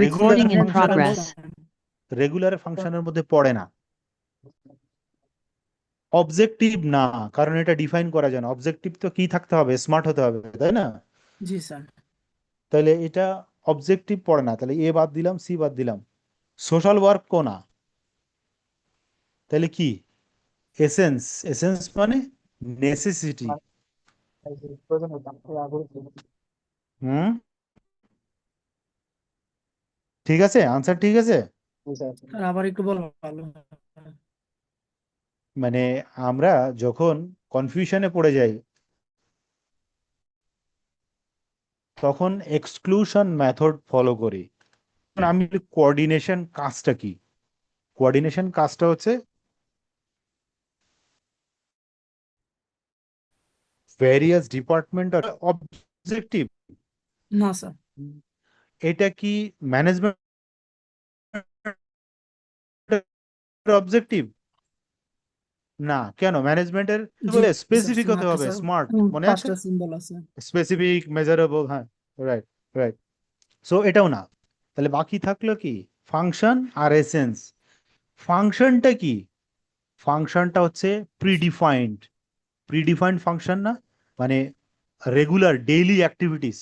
Regular Recording in ফাংশনের progress. Regular ফাংশনের মধ্যে পড়ে না, অবজেক্টিভ না, কারণ এটা ডিফাইন করা যায় না। অবজেক্টিভ তো কি থাকতে হবে, স্মার্ট হতে হবে, তাই না? জি স্যার। তাহলে এটা অবজেক্টিভ পড়ে না, তাহলে এ বাদ দিলাম, সি বাদ দিলাম। সোশ্যাল ওয়ার্ক কোনা, তাহলে কি? এসেন্স। এসেন্স মানে নেসেসিটি। হুম, ঠিক আছে, আনসার ঠিক আছে। স্যার আবার একটু বলা ভালো হয়। মানে আমরা যখন কনফিউশনে পড়ে যাই তখন এক্সক্লুশন মেথড ফলো করি। আমি কোঅর্ডিনেশন কাজটা কি? কোঅর্ডিনেশন কাজটা হচ্ছে ভেরিয়াস ডিপার্টমেন্ট আর অবজেক্টিভ। না স্যার। এটা কি ম্যানেজমেন্ট অবজেক্টিভ? না, কেন? ম্যানেজমেন্টের জি বলে স্যার, স্পেসিফিক হতে স্মার্ট হবে, স্যার। স্মার্ট, মনে আছে? পাঁচটা সিম্বল আছে। স্পেসিফিক, মেজারেবল, হ্যাঁ, রাইট, রাইট। সো এটাও না। তাহলে বাকি থাকলো কি? ফাংশন আর এসেন্স। ফাংশনটা কি? ফাংশনটা হচ্ছে প্রিডিফাইন্ড। প্রিডিফাইন্ড ফাংশন না, মানে রেগুলার ডেইলি অ্যাক্টিভিটিস।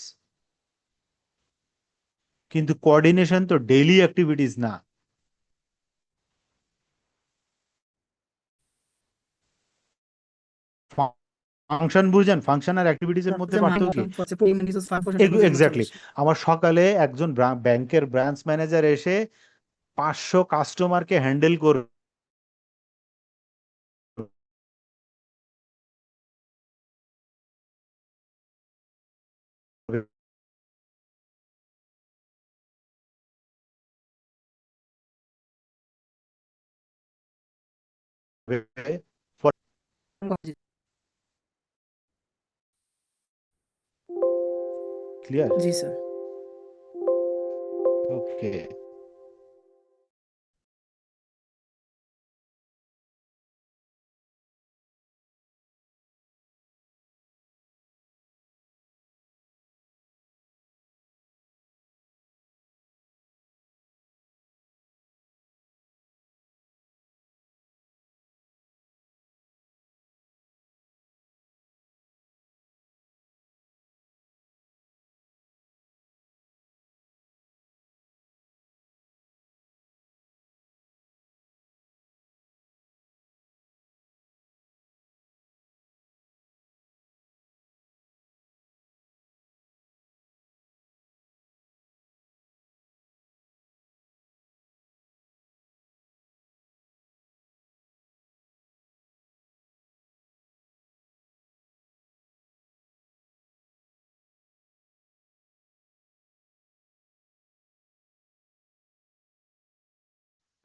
কিন্তু কোঅর্ডিনেশন তো ডেইলি অ্যাক্টিভিটিস না। ফাংশন বুঝেন? ফাংশন আর অ্যাক্টিভিটিস এর মধ্যে পার্থক্য কি? এক্স্যাক্টলি। আমার সকালে একজন ব্যাংকের ব্রাঞ্চ ম্যানেজার এসে 500 কাস্টমারকে হ্যান্ডেল করবে, ক্লিয়ার? জি sir. Okay.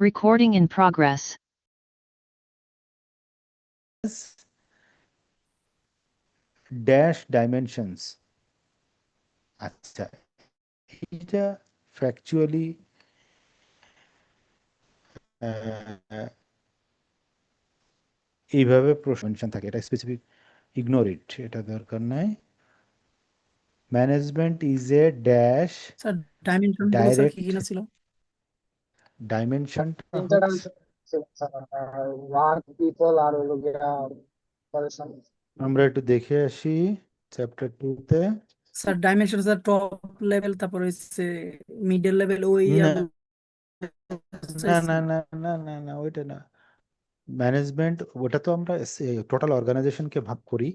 Recording in progress. Dash dimensions. আচ্ছা, এটা ফ্যাকচুয়ালি এইভাবে প্রশ্ন থাকে, এটা স্পেসিফিক, ইগনোর ইট, এটা দরকার নাই। Management is a dash sir dimension গুলো স্যার কি ডাইরেক্ট। কি না ছিল? ডাইমেনশনটা তিনটা হচ্ছে, ওয়ার্ক পিপল আর হলো গিয়া পড়াশোনা। আমরা একটু দেখে আসি চ্যাপ্টার 2 তে। Sir dimension sir top level, তারপরে হচ্ছে মিডল লেভেল, ওই না ইয়াগুলো না চাইছি। না না না না না, ওইটা না। ম্যানেজমেন্ট ওটা তো আমরা টোটাল অর্গানাইজেশনকে ভাগ করি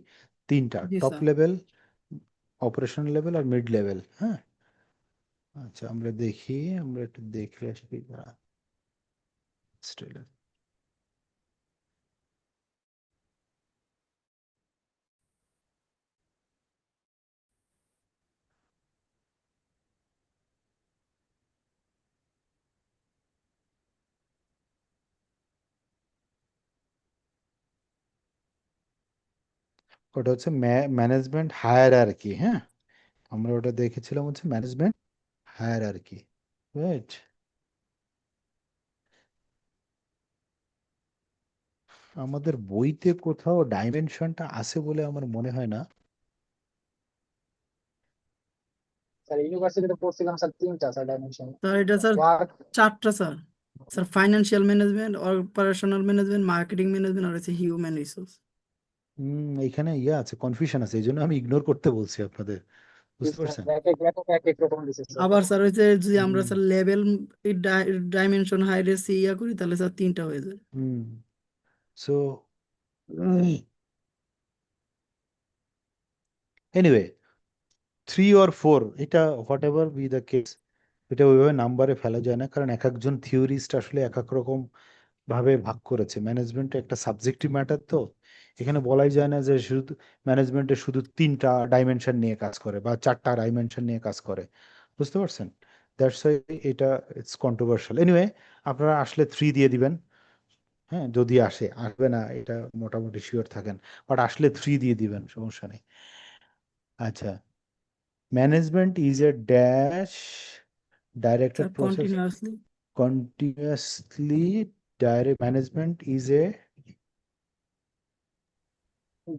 তিনটা: জি top sir. Level, operation level আর মিড লেভেল। হ্যাঁ, আচ্ছা আমরা দেখি, আমরা একটু দেখে আসি। Australia। ওটা হচ্ছে ম্যানেজমেন্ট হায়ারার্কি। হ্যাঁ, আমরা ওটা দেখেছিলাম হচ্ছে ম্যানেজমেন্ট হায়ারার্কি, রাইট? আমাদের বইতে কোথাও ডাইমেনশনটা আছে বলে আমার মনে হয় না। স্যার ইউনিভার্সিটিতে পড়ছিলাম স্যার তিনটা স্যার ডাইমেনশন। স্যার এটা স্যার ওয়ার্ক, চারটা sir. Sir financial management, operational management, marketing management আর হচ্ছে হিউম্যান রিসোর্স। এখানে ইয়ে আছে, কনফিউশন আছে, এই জন্য আমি ইগনোর করতে বলছি আপনাদের, বুঝতে পারছেন? এক এক লেখক এক এক রকম দিছে স্যার। আবার স্যার হচ্ছে যদি আমরা হুম স্যার লেভেল ডাইমেনশন হাই রেসি ইয়া করি তাহলে স্যার তিনটা হয়ে যায়। হুম সো এনিওয়ে 3 or 4, এটা what ever be the case, এটা ওইভাবে নাম্বারে ফেলা যায় না, কারণ এক একজন থিওরিস্ট আসলে এক এক রকম ভাবে ভাগ করেছে। ম্যানেজমেন্ট একটা সাবজেক্টিভ ম্যাটার, তো এখানে বলাই যায় না যে শুধু ম্যানেজমেন্টে শুধু 3টা ডাইমেনশন নিয়ে কাজ করে বা 4টা ডাইমেনশন নিয়ে কাজ করে, বুঝতে পারছেন? দ্যাটস ওয়াই এটা ইটস কন্ট্রোভার্সিয়াল। এনিওয়ে আপনারা আসলে 3 দিয়ে দিবেন, হ্যাঁ, যদি আসবে না এটা মোটামুটি শিওর থাকেন, বাট আসলে 3 দিয়ে দিবেন, সমস্যা নেই। আচ্ছা, management is a dash sir directed process continuously. continuously direct management is a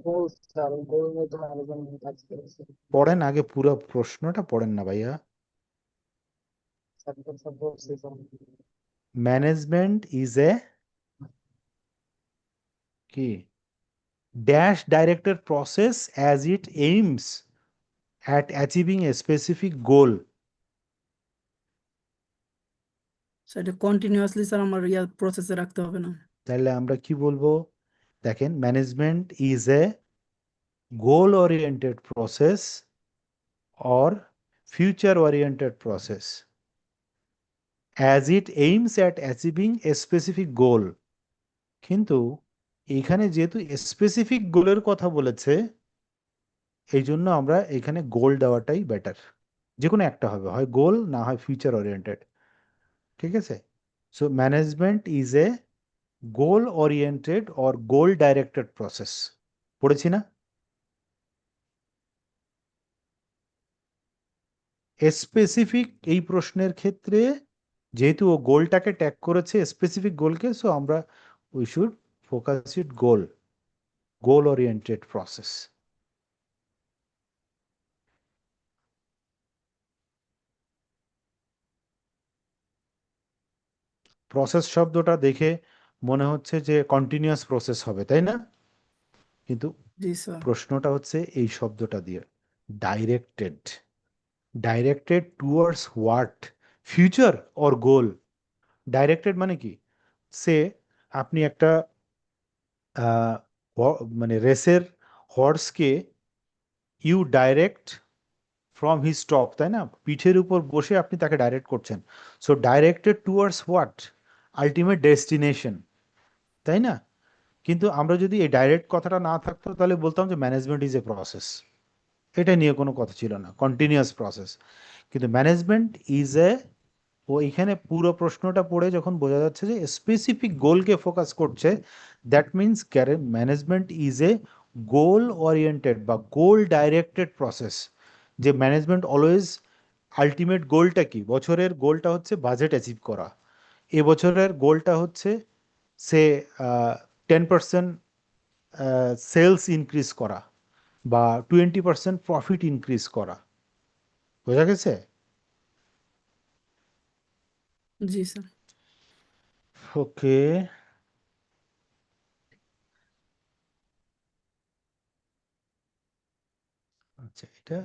goal sir, goal মধ্যে ম্যানেজমেন্ট কাজ করেছে পড়েন আগে পুরো প্রশ্নটা পড়েন না ভাইয়া। স্যার। তো সব বলছি স্যার। ম্যানেজমেন্ট ইজ এ কি dash directed process as it aims at achieving a specific goal। Sir এটা কন্টিনিউয়াসলি স্যার আমার ইয়া প্রসেসে রাখতে হবে না। তাহলে আমরা কি বলবো? দেখেন, management is A goal oriented process or future oriented process as it aims at achieving a specific goal। কিন্তু এখানে যেহেতু স্পেসিফিক গোলের কথা বলেছে, এই জন্য আমরা এখানে গোল দেওয়াটাই বেটার। যে কোনো একটা হবে, হয় গোল না হয় ফিউচার ওরিয়েন্টেড, ঠিক আছে? So management is A goal oriented or goal directed process, পড়েছি না? স্পেসিফিক এই প্রশ্নের ক্ষেত্রে যেহেতু ও গোলটাকে ট্যাগ করেছে, স্পেসিফিক গোলকে, সো আমরা we should focus it goal, goal oriented process. Process শব্দটা দেখে মনে হচ্ছে যে কন্টিনিউয়াস প্রসেস হবে, তাই না? কিন্তু জি স্যার। প্রশ্নটা হচ্ছে এই শব্দটা দিয়ে, directed. Directed towards what? Future or goal? Directed মানে কি? সে আপনি একটা মানে রেসের হর্সকে you direct from his top, তাই না? পিঠের উপর বসে আপনি তাকে ডাইরেক্ট করছেন। So directed towards what? Ultimate destination, তাই না? কিন্তু আমরা যদি এই ডাইরেক্ট কথাটা না থাকতো তাহলে বলতাম যে ম্যানেজমেন্ট ইজ এ প্রসেস, এটা নিয়ে কোনো কথা ছিল না, কন্টিনিউয়াস প্রসেস। কিন্তু ম্যানেজমেন্ট ইজ এ, ও এখানে পুরো প্রশ্নটা পড়ে যখন বোঝা যাচ্ছে যে স্পেসিফিক গোলকে ফোকাস করছে, that means management is A goal oriented বা গোল ডাইরেক্টেড প্রসেস। যে ম্যানেজমেন্ট অলওয়েজ আলটিমেট গোলটা কি? বছরের গোলটা হচ্ছে বাজেট অ্যাচিভ করা, এবছরের গোলটা হচ্ছে সে 10% সেলস ইনক্রিজ করা বা 20% প্রফিট ইনক্রিজ করা, বোঝা গেছে? জি স্যার। ওকে, আচ্ছা, এটা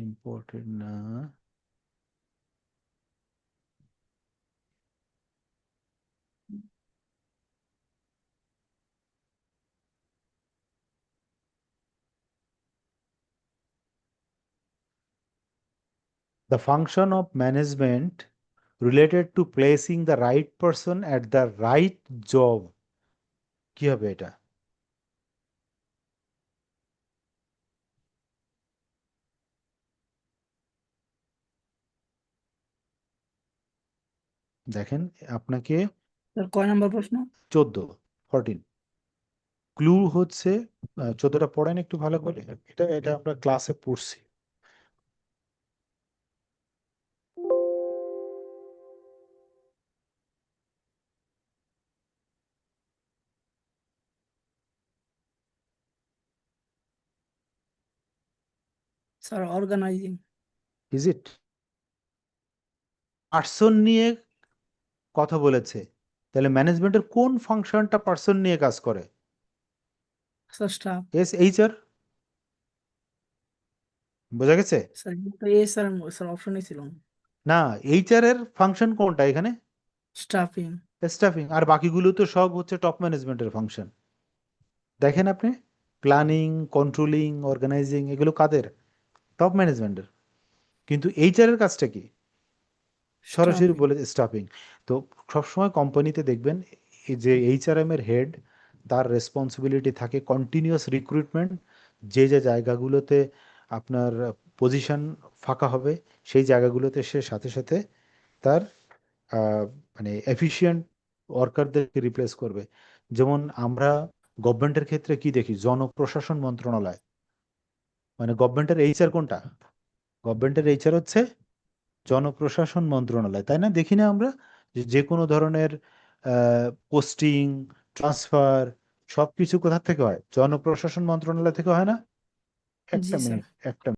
ইম্পর্টেন্ট না। The function of management related to placing the right person at the right job, কি হবে এটা? দেখেন, আপনাকে স্যার কয় নাম্বার প্রশ্ন? 14 ক্লু হচ্ছে, 14টা পড়েন একটু ভালো করে, এটা এটা আমরা ক্লাসে পড়ছি। Sir organising. Is it? Person নিয়ে কথা বলেছে, তাহলে ম্যানেজমেন্টের কোন ফাংশনটা পার্সন নিয়ে কাজ করে? Sir staff. S HR. বোঝা গেছে? স্যার কিন্তু এ স্যার স্যার অপশনই ছিল না। না, এইচআর এর ফাংশন কোনটা এখানে? স্টাফিং। স্টাফিং। আর বাকিগুলো তো সব হচ্ছে টপ ম্যানেজমেন্টের ফাংশন। দেখেন আপনি, প্ল্যানিং, কন্ট্রোলিং, অর্গানাইজিং, এগুলো কাদের? টপ ম্যানেজমেন্টের। কিন্তু এইচআর এর কাজটা কি? সরাসরি স্টাফিং। বলে স্টাফিং। তো সবসময় কোম্পানিতে দেখবেন এই যে এইচআরএম এর হেড, তার রেসপন্সিবিলিটি থাকে কন্টিনিউয়াস রিক্রুটমেন্ট। যে যে জায়গাগুলোতে আপনার পজিশন ফাঁকা হবে, সেই জায়গাগুলোতে সে সাথে সাথে তার মানে এফিশিয়েন্ট ওয়ার্কারদেরকে রিপ্লেস করবে। যেমন আমরা গভর্নমেন্টের ক্ষেত্রে কি দেখি, জনপ্রশাসন মন্ত্রণালয়, মানে গভর্নমেন্টের এইচআর কোনটা? গভর্নমেন্টের এইচআর হচ্ছে জনপ্রশাসন মন্ত্রণালয়, তাই না? দেখি না আমরা যে যে কোনো ধরনের পোস্টিং, ট্রান্সফার, সবকিছু কোথা থেকে হয়? জনপ্রশাসন মন্ত্রণালয় থেকে হয় না? জি একটা স্যার। মিনিট, একটা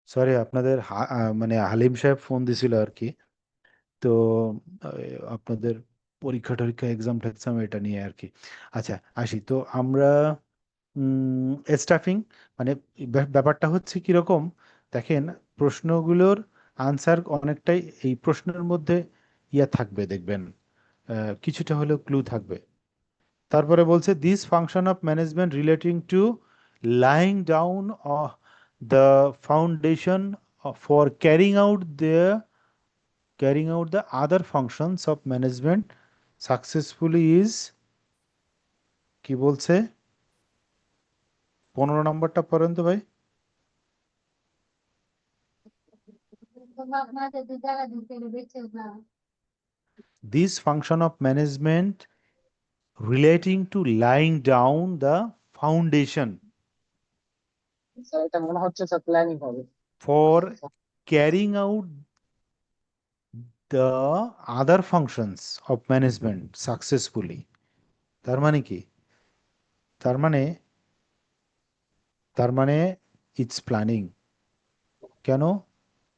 সরি, আপনাদের মানে হালিম সাহেব ফোন দিছিল আর কি। তো আপনাদের পরীক্ষা টরীক্ষা, এক্সাম টেক্সাম, এটা নিয়ে আর কি। আচ্ছা, আসি তো আমরা। স্টাফিং মানে ব্যাপারটা হচ্ছে কিরকম, দেখেন প্রশ্নগুলোর আনসার অনেকটাই এই প্রশ্নের মধ্যে ইয়া থাকবে, দেখবেন কিছুটা হলেও ক্লু থাকবে। তারপরে বলছে this function of management relating to lying down the foundation for carrying out the other functions of management successfully is, কি বলছে? 15 নম্বরটা পড়েন তো ভাই। This function of management relating to laying down the foundation sir এটা মনে হচ্ছে sir planning হবে। for carrying out the other functions of management successfully। তার মানে কি? তার মানে তার মানে ইটস প্ল্যানিং। কেন?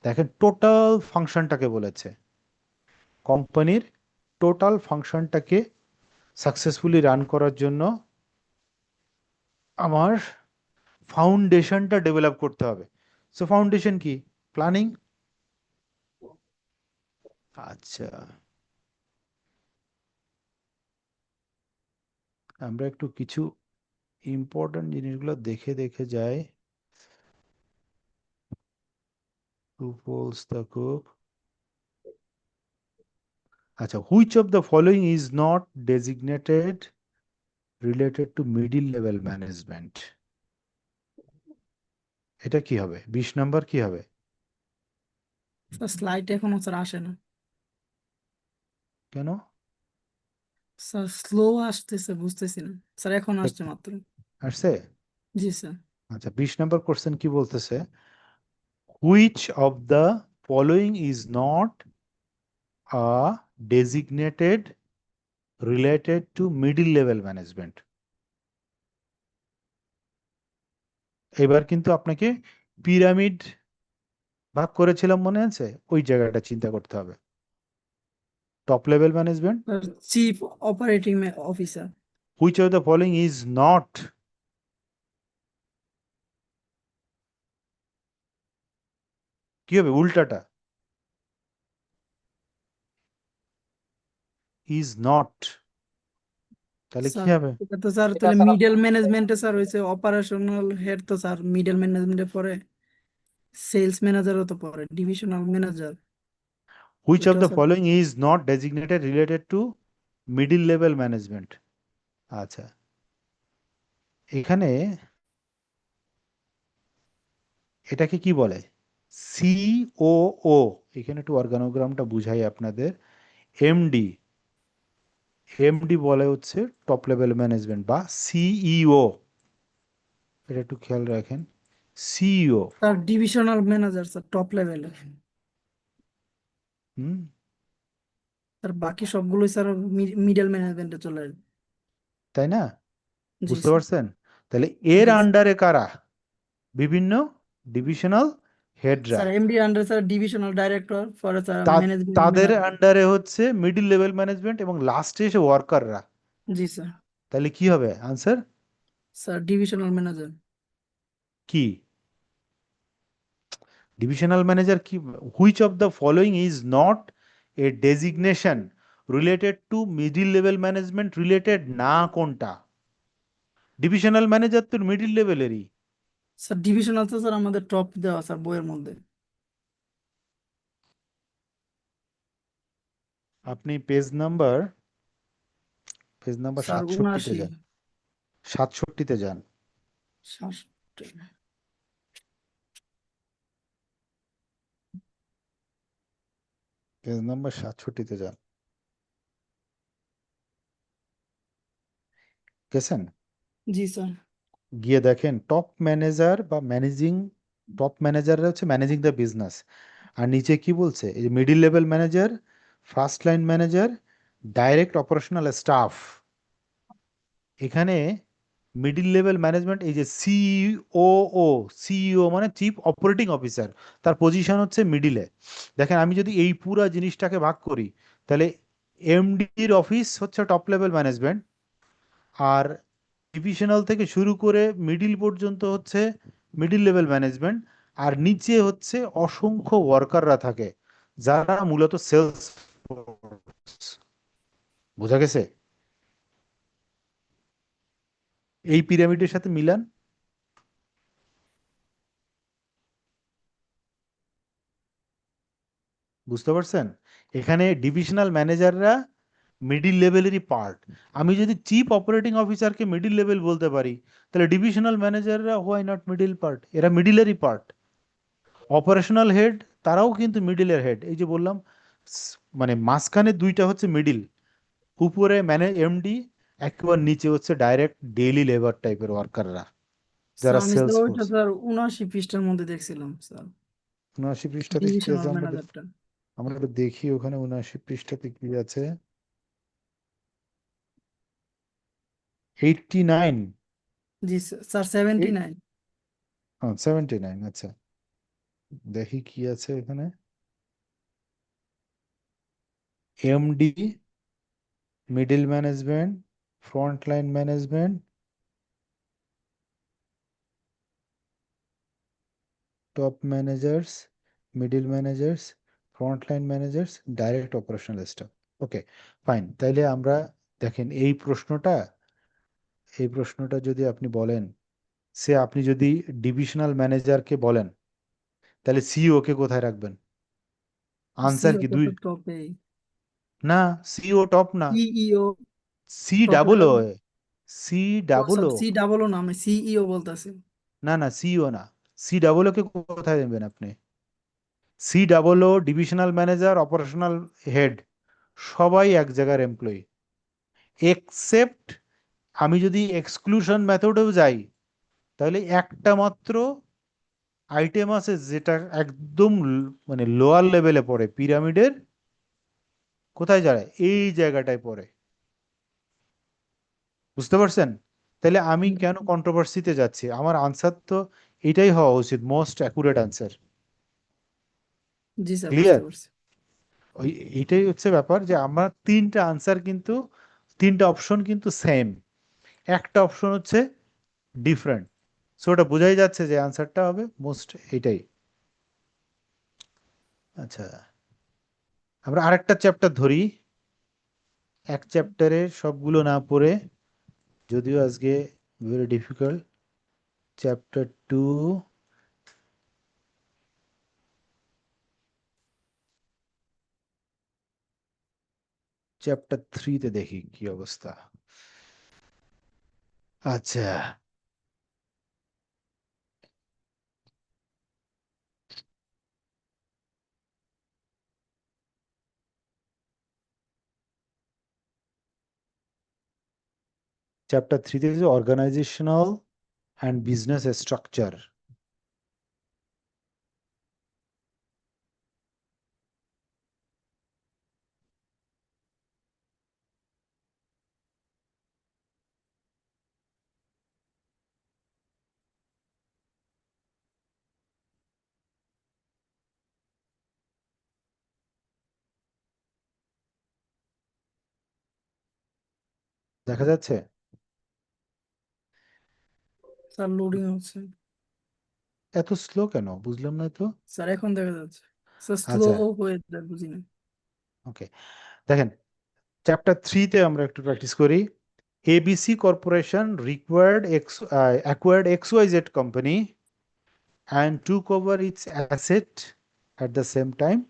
দেখেন টোটাল ফাংশনটাকে বলেছে, কোম্পানির টোটাল ফাংশনটাকে সাকসেসফুলি রান করার জন্য আমার ফাউন্ডেশনটা ডেভেলপ করতে হবে। সো ফাউন্ডেশন কি? প্ল্যানিং। আচ্ছা, আমরা একটু কিছু ইম্পর্টেন্ট জিনিসগুলো দেখে দেখে যাই। থাকুক। আচ্ছা, which of the following is not designated related to middle level management? এটা কি হবে? 20 নম্বর কি হবে? স্যার স্লাইড এখনো স্যার আসে না। কেন স্যার স্লো আসতেছে, বুঝতেছি না স্যার, এখন আসছে মাত্র। আসছে? জি স্যার। আচ্ছা, 20 নম্বর কোশ্চেন কি বলতেছে? Which of the following is not a designated related to middle level management? এবার কিন্তু আপনাকে পিরামিড ভাগ করেছিলাম মনে আছে? ওই জায়গাটা চিন্তা করতে হবে। Top level management, sir chief operating officer. Which of the following is not, কি হবে উল্টাটা? ইজ নট, তাহলে কি স্যার হবে? এটা তো স্যার এটা তাহলে স্যার মিডল ম্যানেজমেন্টে স্যার হয়েছে অপারেশনাল হেড, তো স্যার মিডল ম্যানেজমেন্টে পড়ে, সেলস ম্যানেজারও তো পড়ে, ডিভিশনাল ম্যানেজার, হুইচ অফ ওইটাও the sir. Following is not designated related to middle level management. আচ্ছা, এখানে এটাকে কি বলে? সিওও, এখানে একটু অর্গানোগ্রামটা বুঝাই আপনাদের। এমডি, এমডি বলে হচ্ছে টপ লেভেল ম্যানেজমেন্ট বা সিইও, এটা একটু খেয়াল রাখেন। CEO, sir divisional manager sir top লেভেলে। হুম, স্যার বাকি সবগুলোই স্যার মিডল ম্যানেজমেন্টে চলে আসবে। তাই না? জি বুঝতে স্যার। পারছেন? তাহলে এর জি স্যার। আন্ডারে কারা? বিভিন্ন ডিভিশনাল হেডরা। Sir MD under sir divisional director, পরে স্যার ম্যানেজমেন্ট তাদের ম্যানেজার। আন্ডারে হচ্ছে মিডিল লেভেল ম্যানেজমেন্ট এবং লাস্টে এসে ওয়ার্কাররা। জি স্যার। তাহলে কি হবে আনসার? Sir divisional manager. কি ডিভিশনাল ম্যানেজার কি? Which of the following is not A designation related to middle level management related না, কোনটা? ডিভিশনাল ম্যানেজার তো মিডিল লেভেলেরই। স্যার ডিভিশনাল তো স্যার আমাদের টপ দেওয়া স্যার বইয়ের মধ্যে। আপনি পেজ নাম্বার স্যার 67-তে 79। যান, 67-তে যান, 67। পেজ নাম্বার 67-তে যান, গেছেন? জি স্যার। গিয়ে দেখেন টপ ম্যানেজার বা ম্যানেজিং, টপ ম্যানেজাররা হচ্ছে ম্যানেজিং দ্য বিজনেস। আর নিচে কি বলছে? এই যে middle level manager, first line manager, direct operational staff. এখানে মিডিল লেভেল ম্যানেজমেন্ট, এই যে সিইও, সিইও মানে চিফ অপারেটিং অফিসার, তার পজিশন হচ্ছে মিডিলে। দেখেন আমি যদি এই পুরো জিনিসটাকে ভাগ করি, তাহলে এমডির অফিস হচ্ছে টপ লেভেল ম্যানেজমেন্ট, আর ডিভিশনাল থেকে শুরু করে মিডিল পর্যন্ত হচ্ছে মিডিল লেভেল ম্যানেজমেন্ট, আর নিচে হচ্ছে অসংখ্য ওয়ার্কাররা থাকে যারা মূলত সেলস। বোঝা গেছে? এই পিরামিডের সাথে মিলান। বুঝতে পারছেন? এখানে ডিভিশনাল ম্যানেজাররা মিডিল লেভেলেরই পার্ট। আমি যদি চিফ অপারেটিং অফিসারকে মিডিল লেভেল বলতে পারি, তাহলে ডিভিশনাল ম্যানেজাররা হোয়াই নট মিডিল পার্ট? এরা মিডিলেরই পার্ট। অপারেশনাল হেড, তারাও কিন্তু মিডিলের হেড। এই যে বললাম, মানে মাঝখানে দুইটা হচ্ছে মিডিল, উপরে এমডি, একেবারে নিচে হচ্ছে ডাইরেক্ট ডেইলি লেবার টাইপের ওয়ার্কাররা স্যার যারা আমি স্যার সেলস ওইটা ফোর্স। স্যার 79 পৃষ্ঠার মধ্যে দেখছিলাম স্যার, 79 পৃষ্ঠাতে কি আছে? ডিভিশনাল আমরা ম্যানেজারটা। আমরা একটু দেখি ওখানে 79 পৃষ্ঠাতে কি আছে। 89, জি স্যার 79। 79, আচ্ছা দেখি কি আছে এখানে। MD, middle management, front line management, top managers, middle managers, front line managers, direct operational staff. Okay, fine. তাইলে আমরা দেখেন এই প্রশ্নটা যদি আপনি বলেন, আপনি যদি ডিভিশনাল ম্যানেজারকে বলেন, তাহলে সিইও কে কোথায় রাখবেন? আনসার সিও কি তো দুই? টপে। না, সিইও টপ না, CEO C top double level. Oh, C O double sir O. C double O না, আমি সিইও বলতেছি। না না, সিইও না, সি ডাবল ও কে কোথায় দেবেন আপনি? C double O, divisional manager, operational head, সবাই এক জায়গার এমপ্লয়ি, এক্সেপ্ট, আমি যদি এক্সক্লুশন মেথডেও যাই, তাহলে একটা মাত্র আইটেম আছে যেটা একদম মানে লোয়ার লেভেলে পড়ে পিরামিডের। কোথায় যায়? এই জায়গাটায় পড়ে। বুঝতে পারছেন? তাহলে আমি কেন কন্ট্রোভার্সিতে যাচ্ছি? আমার আনসার তো এটাই হওয়া উচিত, মোস্ট অ্যাকুরেট আনসার। জি স্যার, বুঝতে ক্লিয়ার? পারছি। ওই এইটাই হচ্ছে ব্যাপার যে আমরা তিনটা আনসার কিন্তু, তিনটা অপশন কিন্তু সেম, একটা অপশন হচ্ছে ডিফারেন্ট। সো ওটা বোঝাই যাচ্ছে যে আনসারটা হবে মোস্ট এটাই। আচ্ছা, আমরা আরেকটা চ্যাপ্টার ধরি, এক চ্যাপ্টারে সবগুলো না পড়ে, যদিও আজকে ভেরি ডিফিকাল্ট। চ্যাপ্টার 2, চ্যাপ্টার 3-তে দেখি কি অবস্থা। আচ্ছা, চ্যাপ্টার 3-তে হচ্ছে অর্গানাইজেশনাল অ্যান্ড বিজনেস স্ট্রাকচার। দেখা যাচ্ছে? স্যার লোডিং হচ্ছে। এত স্লো কেন বুঝলাম না তো। স্যার এখন দেখা যাচ্ছে। স্যার স্লো আচ্ছা, হয়ে যায়, বুঝি না। ওকে, দেখেন চ্যাপ্টার 3-তে আমরা একটু প্র্যাকটিস করি। ABC corporation acquired XYZ company and took over its asset at the same time,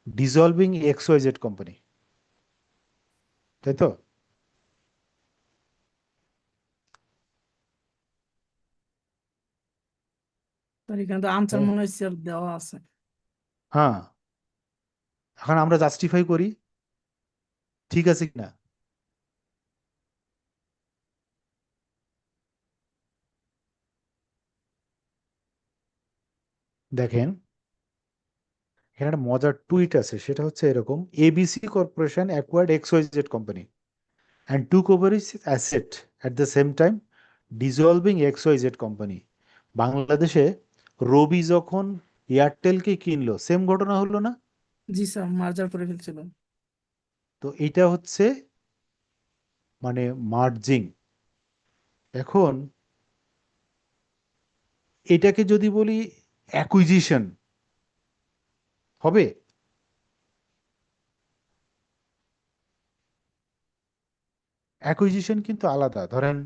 dissolving XYZ company, তাই তো? স্যার এখানে তো আনসার হ্যাঁ, মনে হয় স্যার দেওয়া আছে। হ্যাঁ, এখন আমরা জাস্টিফাই করি ঠিক আছে কিনা। দেখেন এখানে একটা মজার টুইট আছে, সেটা হচ্ছে এরকম: ABC corporation acquired XYZ company and took over its asset at the same time, dissolving XYZ company. বাংলাদেশে রবি যখন এয়ারটেলকে কিনলো, সেম ঘটনা হলো না? জি স্যার, মার্জার করে ফেলছিল। তো এটা হচ্ছে মানে মার্জিং। এখন এটাকে যদি বলি অ্যাকুইজিশন, হবে? অ্যাকুইজিশন কিন্তু আলাদা। ধরেন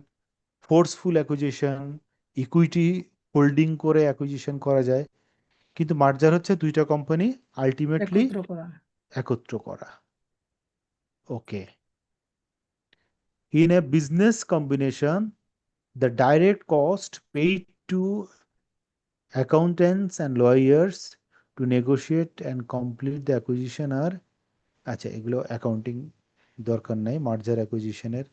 ফোর্সফুল অ্যাকুইজিশন, ইকুইটি হোল্ডিং করে অ্যাকুইজিশন করা যায়, কিন্তু মার্জার হচ্ছে দুইটা কোম্পানি আলটিমেটলি একত্র করা। একত্র করা। ওকে, in a business combination, the direct cost paid to accountants and lawyers to negotiate and complete the acquisition are, আচ্ছা এগুলো অ্যাকাউন্টিং দরকার নাই মার্জার অ্যাকুইজিশনের।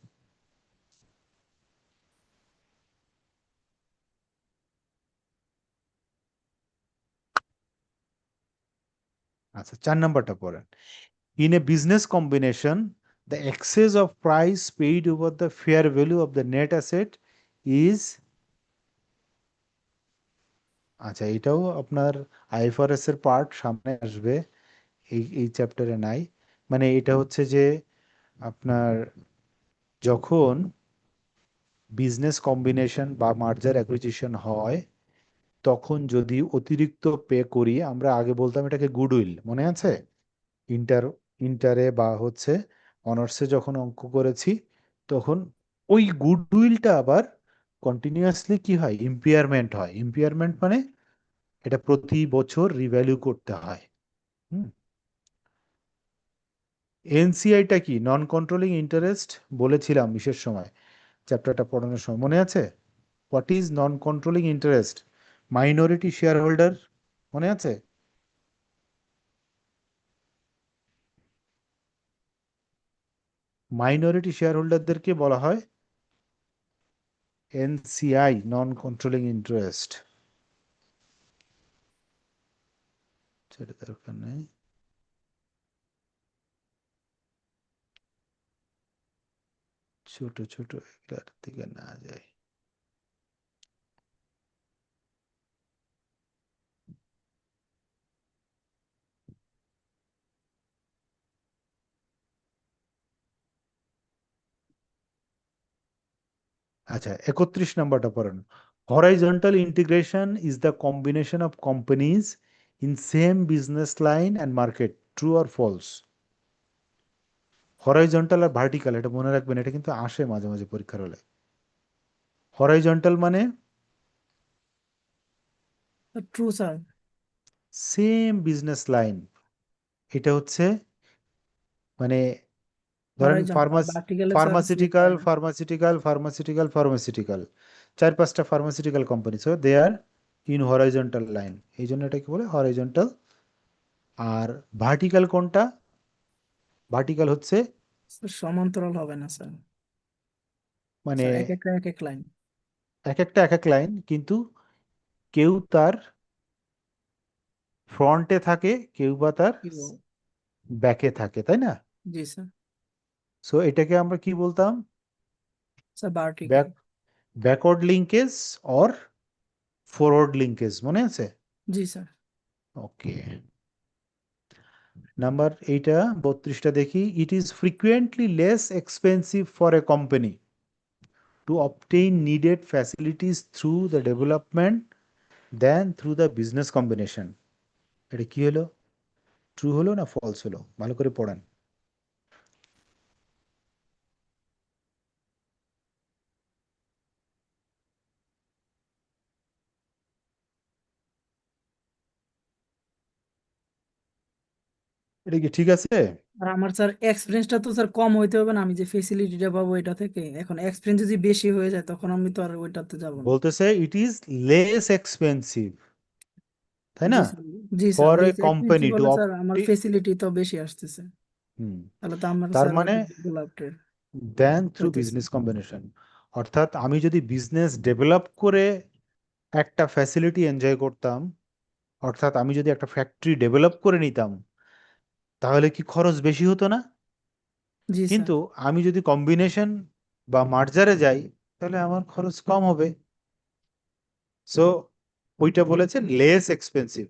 আচ্ছা, 4 নম্বরটা পড়েন। In a business combination, the excess of price paid over the fair value of the net asset is, আচ্ছা এটাও আপনার আইএফআরএস এর পার্ট, সামনে আসবে, এই চ্যাপ্টারে নাই। মানে এটা হচ্ছে যে আপনার যখন বিজনেস কম্বিনেশন বা মার্জার অ্যাকুইজিশন হয়, তখন যদি অতিরিক্ত পে করি, আমরা আগে বলতাম এটাকে গুডউইল, মনে আছে? ইন্টার ইন্টারে বা হচ্ছে অনার্সে যখন অঙ্ক করেছি, তখন ওই গুডউইলটা আবার কন্টিনিউয়াসলি কি হয়, ইম্পেয়ারমেন্ট হয়। ইম্পেয়ারমেন্ট মানে এটা প্রতি বছর রিভ্যালু করতে হয়। হুম, এনসিআইটা কি, নন কন্ট্রোলিং ইন্টারেস্ট বলেছিলাম বিশেষ সময়, চ্যাপ্টারটা পড়ানোর সময়, মনে আছে? What is non controlling interest? Minority share holder, মনে আছে? মাইনরিটি শেয়ার হোল্ডারদেরকে বলা হয় এনসিআই, নন কন্ট্রোলিং ইন্টারেস্ট। সেটা দরকার নেই। ছোট ছোট এগুলার দিকে না যায়। আচ্ছা 31 নাম্বারটা পড়েন। Horizontal integration is the combination of companies in same business line and market, true or false? Horizontal আর ভার্টিক্যাল, এটা মনে রাখবেন, এটা কিন্তু আসে মাঝে মাঝে পরীক্ষার হলে। হরাইজন্টাল মানে true sir. Same business line, এটা হচ্ছে মানে ধরেন হরাইজন্টাল ভার্টিক্যালে sir same pharmaceutical line. Pharmaceutical pharmaceutical pharmaceutical, 4-5টা pharmaceutical company, so they are in horizontal line, এই জন্য এটা কি বলে হরাইজন্টাল। আর ভার্টিক্যাল কোনটা? ভার্টিক্যাল হচ্ছে স্যার সমান্তরাল হবে না স্যার, মানে স্যার এক একটা এক এক লাইন। এক একটা এক এক লাইন, কিন্তু কেউ তার ফ্রন্টে থাকে, কেউ বা তার ব্যাকে থাকে, তাই না? জি স্যার। সো এটাকে আমরা কি বলতাম? Sir vertical. Back backward linkage or forward linkage, মনে আছে? জি স্যার। ওকে, নাম্বার এইটা 32টা দেখি। It is frequently less expensive for a company to obtain needed facilities through the development then through the business combination. এটা কি হলো? True হলো না ফলস হলো? ভালো করে পড়ান। এটা কি ঠিক আছে? আর আমার স্যার এক্সপিরিয়েন্সটা তো স্যার কম হইতে হবে না, আমি যে ফেসিলিটিটা পাবো এটা থেকে। এখন এক্সপিরিয়েন্স যদি বেশি হয়ে যায় তখন আমি তো আর ওইটাতে যাবো না। বলতেছে ইট ইজ লেস এক্সপেন্সিভ, তাই জি না, স্যার। জি sir, for a less company expensive to হলে স্যার আমার অবটেইন, ফেসিলিটি তো বেশি আসতেছে, তাহলে তো আমার তার স্যার মানে ডেভেলপড দেন থ্রু হইতেছে। Business combination. অর্থাৎ আমি যদি বিজনেস ডেভেলপ করে একটা ফ্যাসিলিটি এনজয় করতাম, অর্থাৎ আমি যদি একটা ফ্যাক্টরি ডেভেলপ করে নিতাম, তাহলে কি খরচ বেশি হতো না? জি স্যার। কিন্তু আমি যদি কম্বিনেশন বা মার্জারে যাই, তাহলে আমার খরচ কম হবে। সো ওইটা বলেছে less expensive,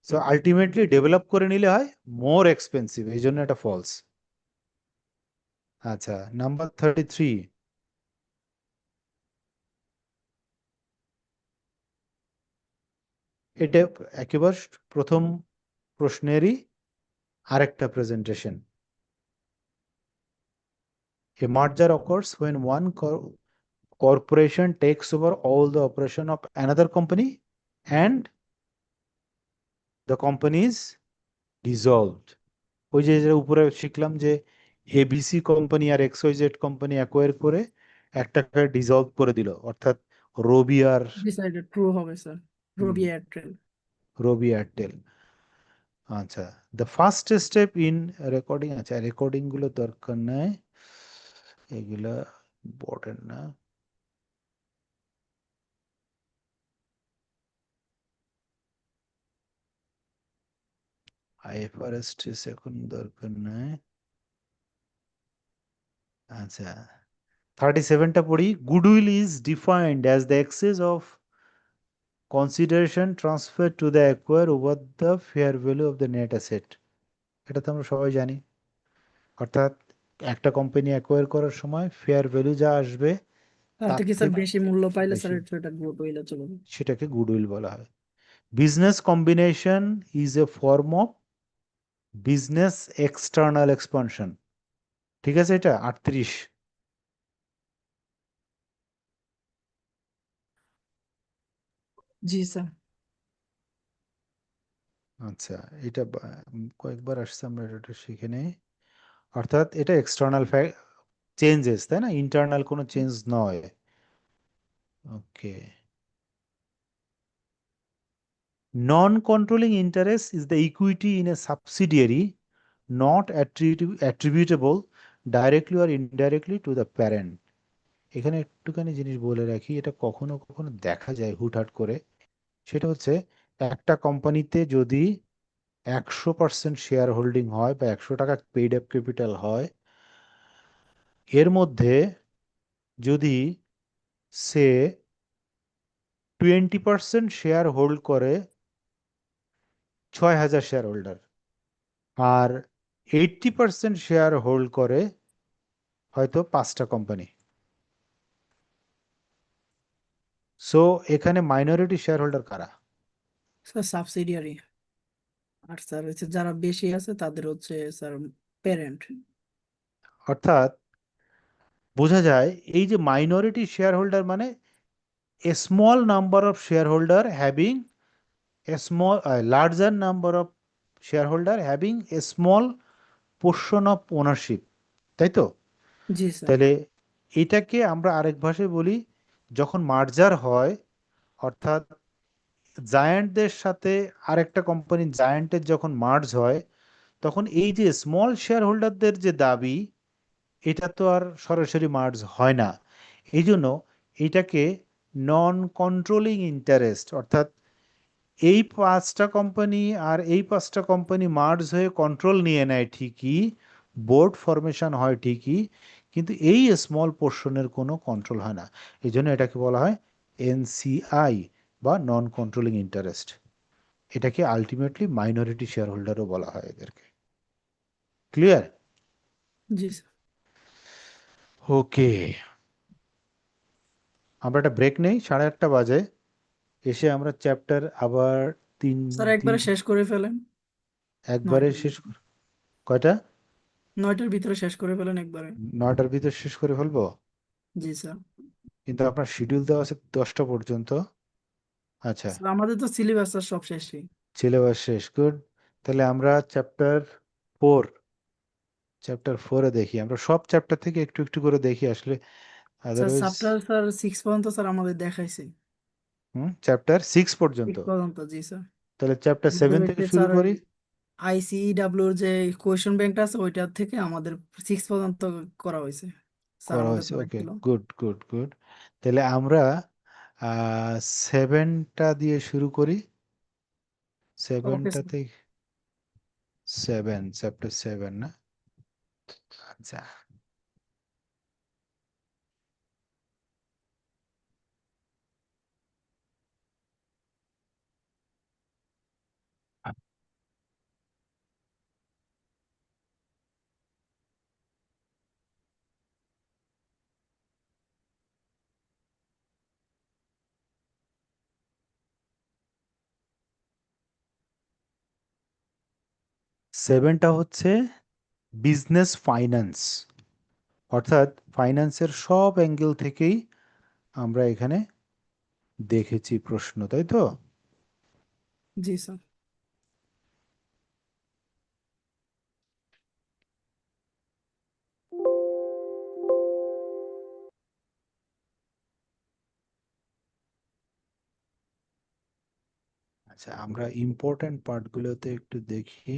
so ultimately develop করে নিলে হয় মোর এক্সপেন্সিভ, এই জন্য এটা ফলস। আচ্ছা, নাম্বার 33, এটা একেবারে প্রথম প্রশ্নেরই আরেকটা presentation. A merger occurs when one corporation takes over all the operation of another company and the company is dissolved. ওই যে যে উপরে শিখলাম যে এবিসি কোম্পানি আর এক্সওয়াইজেড কোম্পানি অ্যাকোয়ার করে একটাকে ডিসলভ করে দিল, অর্থাৎ রবি আর জি স্যার, এটা ট্রু হবে স্যার। রবি এয়ারটেল। রবি এয়ারটেল। আচ্ছা, the first step in recording, আচ্ছা রেকর্ডিং গুলো দরকার নাই, এগুলা ইম্পর্টেন্ট না। আইএফআরএস এখন দরকার নাই। আচ্ছা 37টা পড়ি। Goodwill is defined as the access of consideration transfer to the acquire over the fair value of the net asset. এটা তো আমরা সবাই জানি, অর্থাৎ একটা কোম্পানি অ্যাকোয়ার করার সময় ফেয়ার ভ্যালু যা আসবে তার তার থেকে স্যার থেকে বেশি মূল্য পাইলে স্যার বেশি, এটা গুড হইলে চলবে। সেটাকে গুডউইল বলা হয়। Business combination is a form of business external expansion. ঠিক আছে, এটা 38। জি স্যার। আচ্ছা, এটা কয়েকবার আসছে, আমরা এটা শিখে নেই। অর্থাৎ এটা এক্সটার্নাল চেঞ্জেস, তাই না, ইন্টারনাল কোনো চেঞ্জ নয়। Okay, non controlling interest is the equity in a subsidiary not attributable directly or indirectly to the parent. এখানে একটুখানি জিনিস বলে রাখি, এটা কখনো কখনো দেখা যায় হুটহাট করে। সেটা হচ্ছে একটা কোম্পানিতে যদি 100% শেয়ার হোল্ডিং হয় বা 100 টাকা পেইড আপ ক্যাপিটাল হয়, এর মধ্যে যদি সে 20% শেয়ার হোল্ড করে 6,000 শেয়ার হোল্ডার, আর 80% শেয়ার হোল্ড করে হয়তো 5টা কোম্পানি, সো এখানে মাইনরিটি শেয়ার হোল্ডার কারা? Sir subsidiary. আর স্যার হচ্ছে যারা বেশি আছে তাদের হচ্ছে স্যার প্যারেন্ট। অর্থাৎ বোঝা যায় এই যে মাইনরিটি শেয়ার হোল্ডার মানে a small number of share holder having a small larger number of share holder having a small portion of ownership, তাই তো? জি স্যার। তাহলে এটাকে আমরা আরেক ভাষায় বলি, যখন মার্জার হয়, অর্থাৎ জায়ান্টদের সাথে আরেকটা কোম্পানি জায়ান্টের যখন মার্জ হয়, তখন এই যে স্মল শেয়ার হোল্ডারদের যে দাবি, এটা তো আর সরাসরি মার্জ হয় না। এই জন্য এটাকে নন কন্ট্রোলিং ইন্টারেস্ট, অর্থাৎ এই পাঁচটা কোম্পানি আর এই পাঁচটা কোম্পানি মার্জ হয়ে কন্ট্রোল নিয়ে নেয় ঠিকই, বোর্ড ফরমেশন হয় ঠিকই, কিন্তু এই স্মল পোর্শনের কোনো কন্ট্রোল হয় না। এই জন্য এটাকে বলা হয় এনসিআই বা নন কন্ট্রোলিং ইন্টারেস্ট। এটাকে আলটিমেটলি মাইনরিটি শেয়ার হোল্ডারও বলা হয় এদেরকে। ক্লিয়ার? জি স্যার। ওকে, আমরা একটা ব্রেক নেই, 8:30 বাজে। এসে আমরা চ্যাপ্টার আবার তিন স্যার তিন একবারে শেষ করে ফেলেন। একবারে 9টার শেষ ভিতরে। কয়টা? 9টার ভিতরে শেষ করে ফেলেন একবারে। 9টার ভিতর শেষ করে ফেলবো? জি স্যার। কিন্তু আপনার শিডিউল দেওয়া আছে 10টা পর্যন্ত। আচ্ছা, স্যার আমাদের তো সিলেবাস স্যার সব শেষই। সিলেবাস শেষ, গুড। তাহলে আমরা চ্যাপ্টার 4 দেখি। আমরা সব চ্যাপ্টার থেকে একটু একটু করে দেখি আসলে, স্যার আদারওয়াইজ। চ্যাপ্টার স্যার 6 পর্যন্ত স্যার আমাদের দেখাইছে। চ্যাপ্টার 6 পর্যন্ত? 6 পর্যন্ত জি স্যার। তাহলে চ্যাপ্টার আমাদের 7 থেকে হচ্ছে শুরু স্যার ওই করি। আইসিইডব্লিউর যে কোয়েশ্চেন ব্যাংকটা আছে ওইটার থেকে আমাদের 6 পর্যন্ত করা হয়েছে। স্যার করা আমাদের হয়েছে, ওকে, পড়াইছিল। Good good good. তাহলে আমরা 7টা দিয়ে শুরু করি। Okay sir. 7টাতে 7, চ্যাপ্টার 7 না? আচ্ছা, 7টা হচ্ছে বিজনেস ফাইন্যান্স, অর্থাৎ ফাইন্যান্সের সব অ্যাঙ্গেল থেকেই আমরা এখানে দেখেছি প্রশ্ন, তাই তো? জি স্যার। আচ্ছা, আমরা ইম্পর্টেন্ট পার্টগুলোতে একটু দেখি।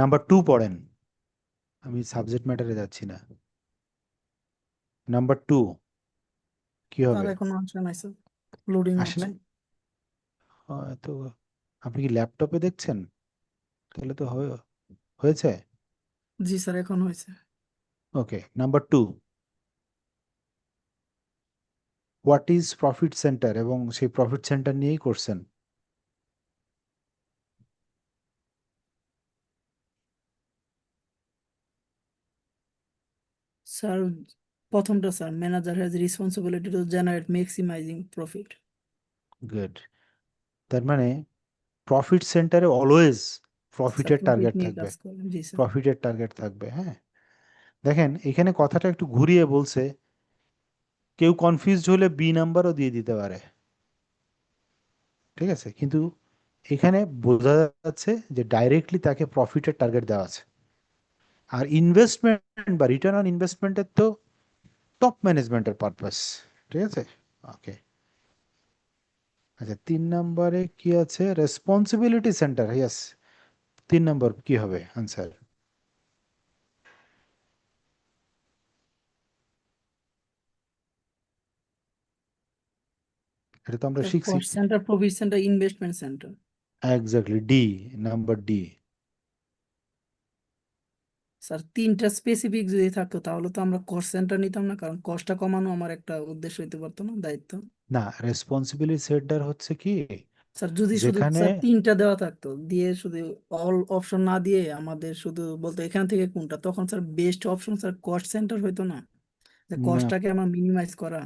নাম্বার 2 পড়েন, আমি সাবজেক্ট ম্যাটারে যাচ্ছি না। নাম্বার 2 কি স্যার হবে? এখনো আসে নাই স্যার, লোডিং আসে হচ্ছে। নাই? তো আপনি কি ল্যাপটপে দেখছেন? তাহলে তো হয়েছে। জি স্যার এখন হয়েছে। Okay, number 2, what is profit centre, এবং সেই প্রফিট সেন্টার নিয়েই করছেন। স্যার প্রথমটা sir manager has responsibility to generate maximising profit. Good. তার মানে প্রফিট সেন্টারে অলওয়েজ স্যার প্রফিটের প্রফিট টার্গেট নিয়ে থাকবে। কাজ করেন জি স্যার। প্রফিটের টার্গেট থাকবে, হ্যাঁ। দেখেন এখানে কথাটা একটু ঘুরিয়ে বলছে, কেউ কনফিউজড হলে বি নাম্বারও দিয়ে দিতে পারে, ঠিক আছে? কিন্তু এখানে বোঝা যাচ্ছে যে ডাইরেক্টলি তাকে প্রফিটের টার্গেট দেওয়া আছে। আর ইনভেস্টমেন্ট বা রিটার্ন অন ইনভেস্টমেন্টের তো টপ ম্যানেজমেন্টের পারপাস, ঠিক আছে? ওকে, আচ্ছা 3 নম্বরে কি আছে? Responsibility centre, yes. 3 নম্বর কি হবে আনসার? এটা তো আমরা স্যার শিখছি। Cost centre, profit centre, investment centre. Exactly, D, number D. Sir তিনটা স্পেসিফিক যদি থাকতো তাহলে তো আমরা কস্ট সেন্টার নিতাম না, কারণ কস্টটা কমানো আমার একটা উদ্দেশ্য হইতে পারতো না, দায়িত্ব। না, রেসপন্সিবিলিটি সেন্টার হচ্ছে কি, স্যার যদি শুধু যেখানে স্যার তিনটা দেওয়া থাকতো, দিয়ে শুধু অল অপশন না দিয়ে আমাদের শুধু বলতো এখান থেকে কোনটা, তখন sir best option sir cost centre হইতো না, যে না, কস্টটাকে আমার মিনিমাইজ করা।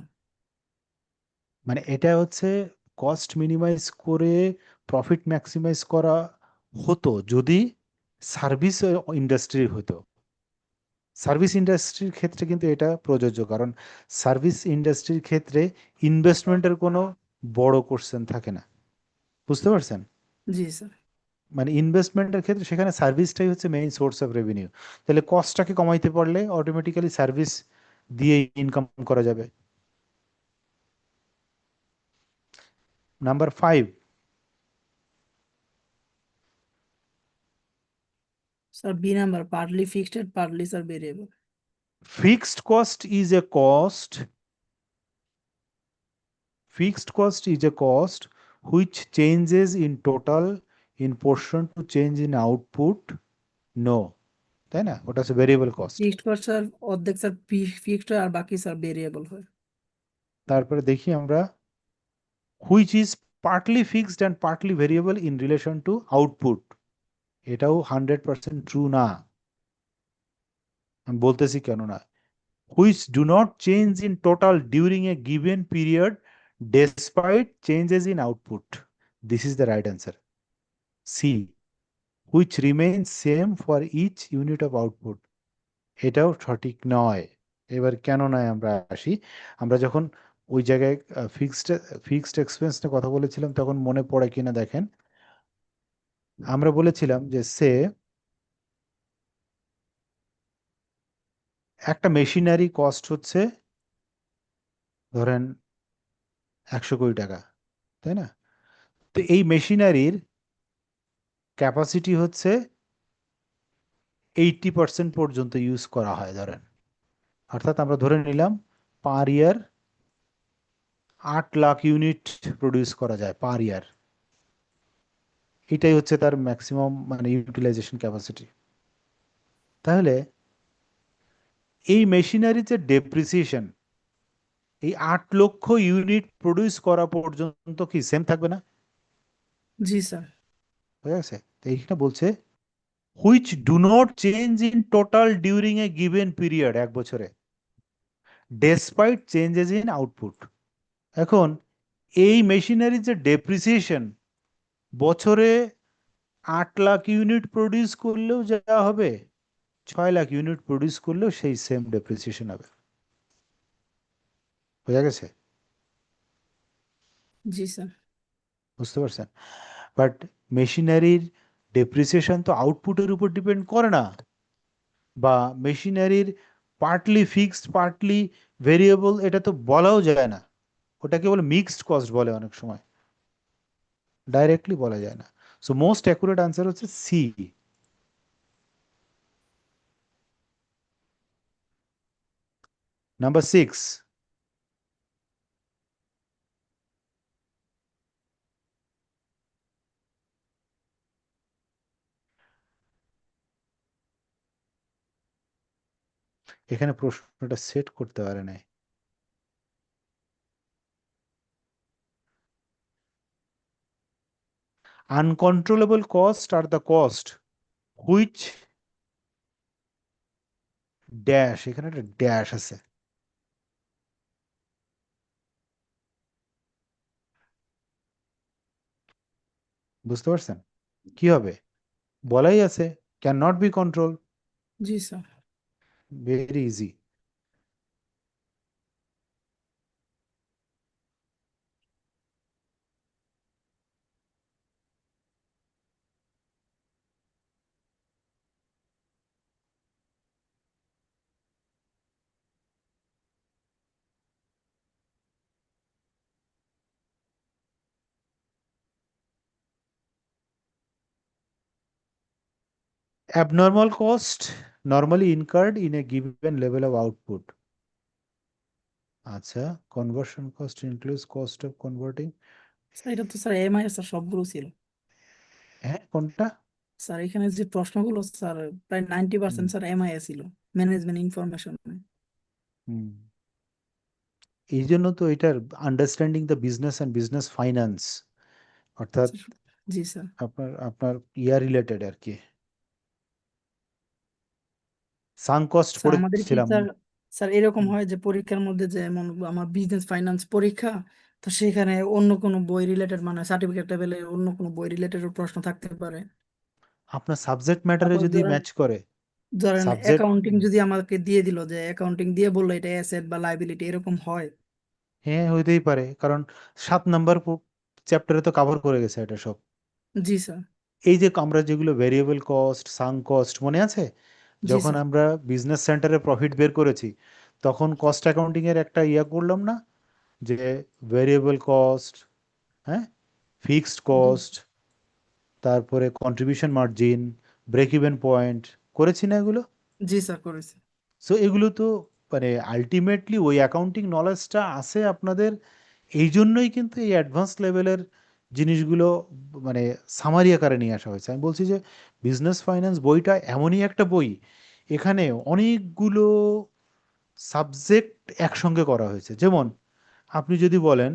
মানে এটা হচ্ছে কস্ট মিনিমাইজ করে প্রফিট ম্যাক্সিমাইজ করা হতো যদি সার্ভিস ইন্ডাস্ট্রি হতো। সার্ভিস ইন্ডাস্ট্রির ক্ষেত্রে কিন্তু এটা প্রযোজ্য, কারণ সার্ভিস ইন্ডাস্ট্রির ক্ষেত্রে ইনভেস্টমেন্টের কোনো বড় কোশ্চেন থাকে না। বুঝতে পারছেন? জি স্যার। মানে ইনভেস্টমেন্টের ক্ষেত্রে সেখানে সার্ভিসটাই হচ্ছে মেইন সোর্স অফ রেভিনিউ। তাহলে কস্টটাকে কমাইতে পারলে অটোমেটিক্যালি সার্ভিস দিয়ে ইনকাম করা যাবে। Number 5, sir B number, partly fixed partly sir variable. fixed cost is a cost. Fixed cost is a cost which changes in total in proportion to change in output. No, তাই না? ওটা হচ্ছে variable cost. Fixed cost sir অর্ধেক sir fixed হয় আর বাকি sir variable হয়। তারপরে দেখি আমরা which is partly fixed and partly variable in relation to output. এটাও 100% ট্রু না। আমি বলতেছি কেন না। Which do not change in total during a given period despite changes in output. This is the right answer. C, which remains same for each unit of output. এটাও সঠিক নয়। এবার কেন নয় আমরা আসি। আমরা যখন ওই জায়গায় ফিক্সড এক্সপেন্স নিয়ে কথা বলেছিলাম তখন মনে পড়ে কিনা দেখেন, আমরা বলেছিলাম যে সে একটা মেশিনারি কস্ট হচ্ছে ধরেন 100 কোটি টাকা, তাই না? তো এই মেশিনারির ক্যাপাসিটি হচ্ছে 80% পর্যন্ত ইউজ করা হয় ধরেন। অর্থাৎ আমরা ধরে নিলাম পার ইয়ার 8 লাখ ইউনিট প্রডিউস করা যায় পার ইয়ার। এটাই হচ্ছে তার ম্যাক্সিমাম মানে ইউটিলাইজেশন ক্যাপাসিটি। তাহলে এই মেশিনারি যে ডেপ্রিসিয়েশন এই 8 লক্ষ ইউনিট প্রডিউস করা পর্যন্ত কি সেম থাকবে না? জি স্যার। বুঝা গেছে? তো এইখানে বলছে which do not change in total during a given period, এক বছরে, ডেসপাইট চেঞ্জেস ইন আউটপুট। এখন এই মেশিনারির যে ডেপ্রিসিয়েশন বছরে 8 লাখ ইউনিট প্রডিউস করলেও যা হবে, 6 লাখ ইউনিট প্রডিউস করলেও সেই সেম ডেপ্রিসিয়েশন হবে। বোঝা গেছে? জি স্যার। বুঝতে পারছেন? বাট মেশিনারির ডেপ্রিসিয়েশন তো আউটপুটের উপর ডিপেন্ড করে না, বা মেশিনারির পার্টলি ফিক্সড পার্টলি ভেরিয়েবল এটা তো বলাও যায় না। ওটাকে বলে মিক্সড কস্ট বলে অনেক সময়, ডাইরেক্টলি বলা যায় না। সো মোস্ট অ্যাকুরেট আনসার হচ্ছে সি। নাম্বার 6, এখানে প্রশ্নটা সেট করতে পারে নাই। Uncontrollable cost are the cost which dash, এখানে একটা ড্যাশ আছে। বুঝতে পারছেন কি হবে? বলাই আছে ক্যান নট বি কন্ট্রোল। জি sir. Very easy. Abnormal cost normally incurred in a given level of output. আচ্ছা, conversion cost includes cost of converting. Sir এটা তো স্যার এমআই স্যার সবগুলো ছিল। হ্যাঁ, কোনটা? স্যার এখানে যে প্রশ্নগুলো স্যার প্রায় 90% হুম স্যার এমআইএ ছিল, ম্যানেজমেন্ট ইনফরমেশন। হুম এই জন্য তো এটার understanding the business and business finance, অর্থাৎ জি স্যার। আপনার আপনার ইয়া রিলেটেড আর কি। সাঙ্ক কস্ট স্যার আমাদের কি পড়েছিলাম। স্যার, স্যার এরকম হুম। হয় যে পরীক্ষার মধ্যে যেমন আমার বিজনেস ফাইন্যান্স পরীক্ষা, তো সেখানে অন্য কোনো বই রিলেটেড মানে সার্টিফিকেট লেভেলে অন্য কোনো বই রিলেটেড প্রশ্ন থাকতে পারে। আপনার সাবজেক্ট ম্যাটারে তারপর যদি ধরেন, ম্যাচ করে ধরেন সাবজেক্ট। অ্যাকাউন্টিং যদি আমাকে দিয়ে দিল, যে অ্যাকাউন্টিং দিয়ে বললো এটা অ্যাসেট বা লাইবিলিটি, এরকম হয়। হ্যাঁ হইতেই পারে, কারণ 7 নাম্বার চ্যাপ্টারে তো কভার করে গেছে এটা সব। জি স্যার। এই যে আমরা যেগুলো ভেরিয়েবল কস্ট, সাঙ্ক কস্ট মনে আছে, জি যখন স্যার। আমরা বিজনেস সেন্টারে প্রফিট বের করেছি তখন কস্ট অ্যাকাউন্টিং এর একটা ইয়া করলাম না, যে ভেরিয়েবল কস্ট, হ্যাঁ, ফিক্সড জি কস্ট, তারপরে contribution margin, break even point, করেছি না এগুলো? জি স্যার করেছি। সো এগুলো তো মানে আলটিমেটলি ওই অ্যাকাউন্টিং নলেজটা আছে আপনাদের, এই জন্যই কিন্তু এই অ্যাডভান্স লেভেলের জিনিসগুলো মানে সামারি আকারে নিয়ে আসা হয়েছে। আমি বলছি যে বিজনেস ফাইন্যান্স বইটা এমনই একটা বই, এখানে অনেকগুলো সাবজেক্ট একসঙ্গে করা হয়েছে। যেমন আপনি যদি বলেন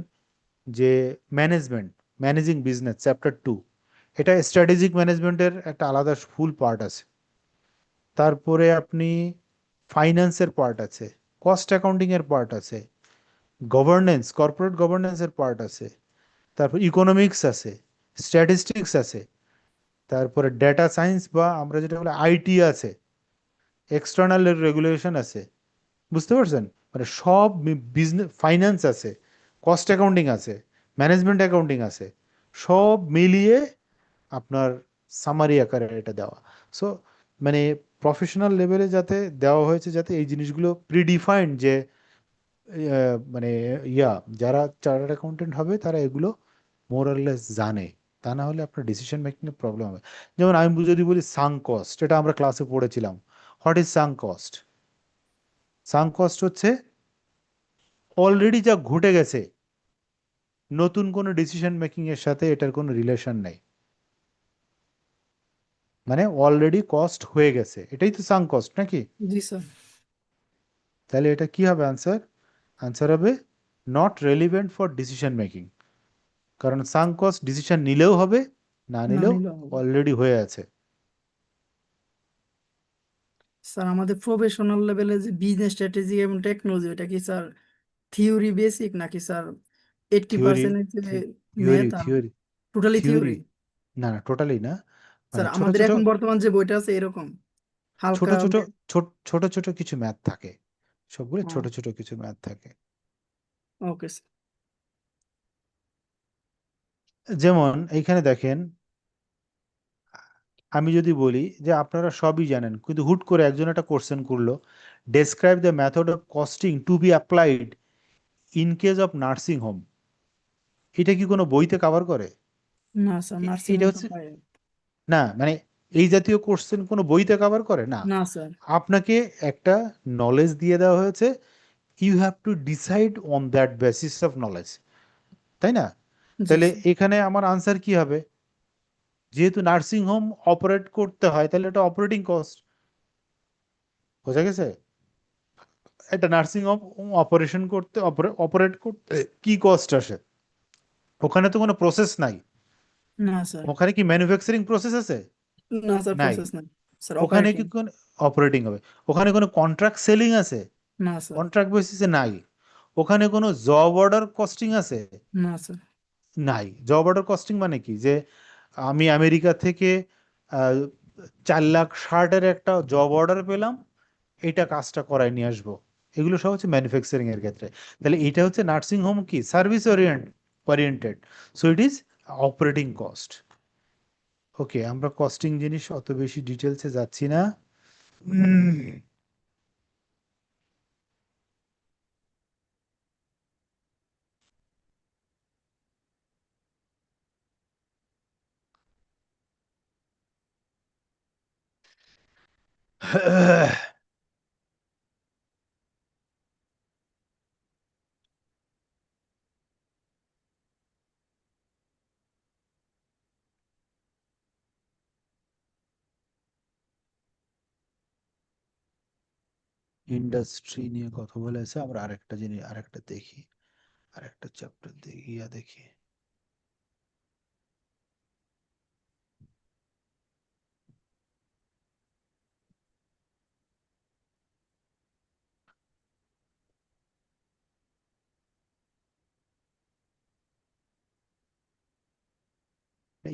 যে ম্যানেজমেন্ট, ম্যানেজিং বিজনেস চ্যাপ্টার 2, এটা স্ট্র্যাটেজিক ম্যানেজমেন্টের একটা আলাদা ফুল পার্ট আছে। তারপরে আপনি ফাইন্যান্সের পার্ট আছে, কস্ট অ্যাকাউন্টিং এর পার্ট আছে, গভর্নেন্স, কর্পোরেট গভর্নেন্সের পার্ট আছে, তারপর ইকোনমিক্স আছে, স্ট্যাটিস্টিক্স আছে, তারপরে ডেটা সায়েন্স বা আমরা যেটা বলি আইটি আছে, এক্সটার্নাল রেগুলেশন আছে। বুঝতে পারছেন? মানে সব বিজনেস ফাইন্যান্স আছে, কস্ট অ্যাকাউন্টিং আছে, ম্যানেজমেন্ট অ্যাকাউন্টিং আছে, সব মিলিয়ে আপনার সামারি আকারে এটা দেওয়া। সো মানে প্রফেশনাল লেভেলে যাতে দেওয়া হয়েছে, যাতে এই জিনিসগুলো প্রিডিফাইন্ড যে মানে ইয়া যারা চার্টার্ড অ্যাকাউন্টেন্ট হবে তারা এগুলো মোরাললেস জানে, তা না হলে আপনার ডিসিশন মেকিং এ প্রবলেম হবে। যেমন আমি যদি বলি সাঙ্ক কস্ট, এটা আমরা ক্লাসে পড়েছিলাম। What is sunk cost? Sunk cost হচ্ছে অলরেডি যা ঘটে গেছে, নতুন কোনো ডিসিশন মেকিং এর সাথে এটার কোনো রিলেশন নেই, মানে অলরেডি কস্ট হয়ে গেছে, এটাই তো সাঙ্ক কস্ট নাকি? জি স্যার। তাহলে এটা কি হবে আনসার? আনসার হবে not relevant for decision making, কারণ সাঙ্ক কস্ট ডিসিশন নিলেও হবে, না না নিলেও নিলেও হবে। অলরেডি হয়ে আছে। স্যার আমাদের প্রফেশনাল লেভেলে যে বিজনেস স্ট্র্যাটেজি এবং টেকনোলজি, এটা কি স্যার থিওরি বেসিক নাকি স্যার এইট্টি থিওরি, পার্সেন্ট যে থিওরি ম্যাথ আর থিওরি টোটালি থিওরি, থিওরি? না না টোটালি না, স্যার মানে ছোট আমাদের ছোট এখন বর্তমান যে বইটা আছে এরকম ছোট হালকা ছোট ছোট ছোট কিছু ম্যাথ থাকে, সবগুলো ছোট ছোট কিছু ম্যাথ থাকে। Okay sir. যেমন এইখানে দেখেন, আমি যদি বলি যে আপনারা সবই জানেন কিন্তু হুট করে একজন একটা কোশ্চেন করলো, describe the method of costing to be applied in case of nursing home, এটা কি কোনো বইতে কভার করে? না স্যার, নার্সিং এটা হোম তো হচ্ছে পাই। না, মানে এই জাতীয় কোশ্চেন কোনো বইতে কভার করে না। না স্যার। আপনাকে একটা নলেজ দিয়ে দেওয়া হয়েছে, you have to decide on that basis of knowledge, তাই না? জি তাহলে স্যার। এখানে আমার আনসার কি হবে? যেহেতু নার্সিং হোম অপারেট করতে হয় তাহলে এটা অপারেটিং কস্ট, বোঝা গেছে? একটা নার্সিং হোম অপারেশন করতে, অপারেট করতে কি কস্ট আসে? ওখানে তো কোনো প্রসেস নাই। না স্যার। ওখানে কি ম্যানুফ্যাকচারিং প্রসেস আছে? না স্যার, নাই। প্রসেস নাই স্যার, ওখানে অপারেটিং। কি কোনো অপারেটিং হবে? ওখানে কোনো কন্ট্রাক্ট সেলিং আছে? না স্যার। কন্ট্রাক্ট বেসিসে নাই। ওখানে কোনো জব অর্ডার কস্টিং আছে? না স্যার। নাই। জব অর্ডার কস্টিং মানে কি, যে আমি আমেরিকা থেকে 4,60,000-এর একটা জব অর্ডার পেলাম, এটা কাজটা করায় নিয়ে আসবো, এগুলো সব হচ্ছে ম্যানুফ্যাকচারিং এর ক্ষেত্রে। তাহলে এটা হচ্ছে নার্সিং হোম কি service oriented, so it is operating cost. Okay, আমরা কস্টিং জিনিস অত বেশি ডিটেলসে যাচ্ছি না। ইন্ডাস্ট্রি নিয়ে কথা বলেছে। আমরা আরেকটা জিনিস, আরেকটা দেখি, আরেকটা চ্যাপ্টার দেখি, দেখি।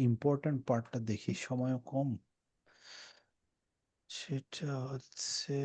ইম্পর্টেন্ট পার্টটা দেখি, সময় কম। সেটা হচ্ছে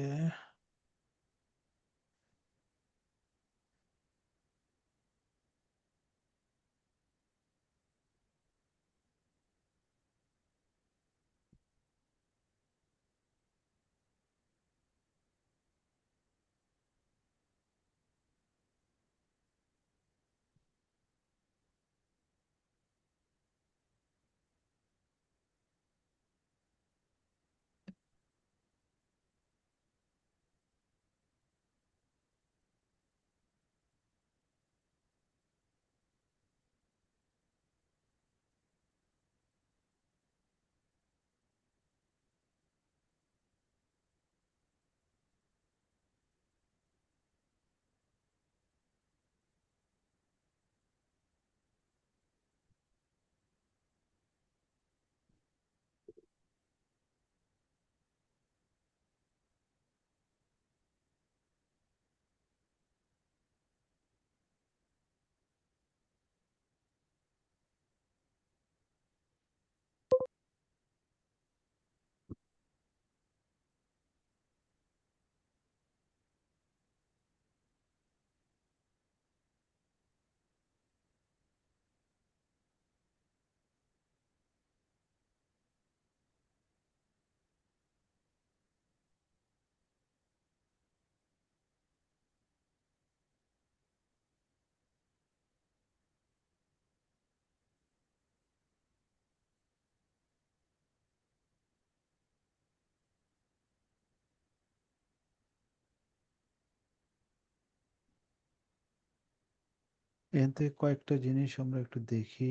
এখান থেকে কয়েকটা জিনিস আমরা একটু দেখি।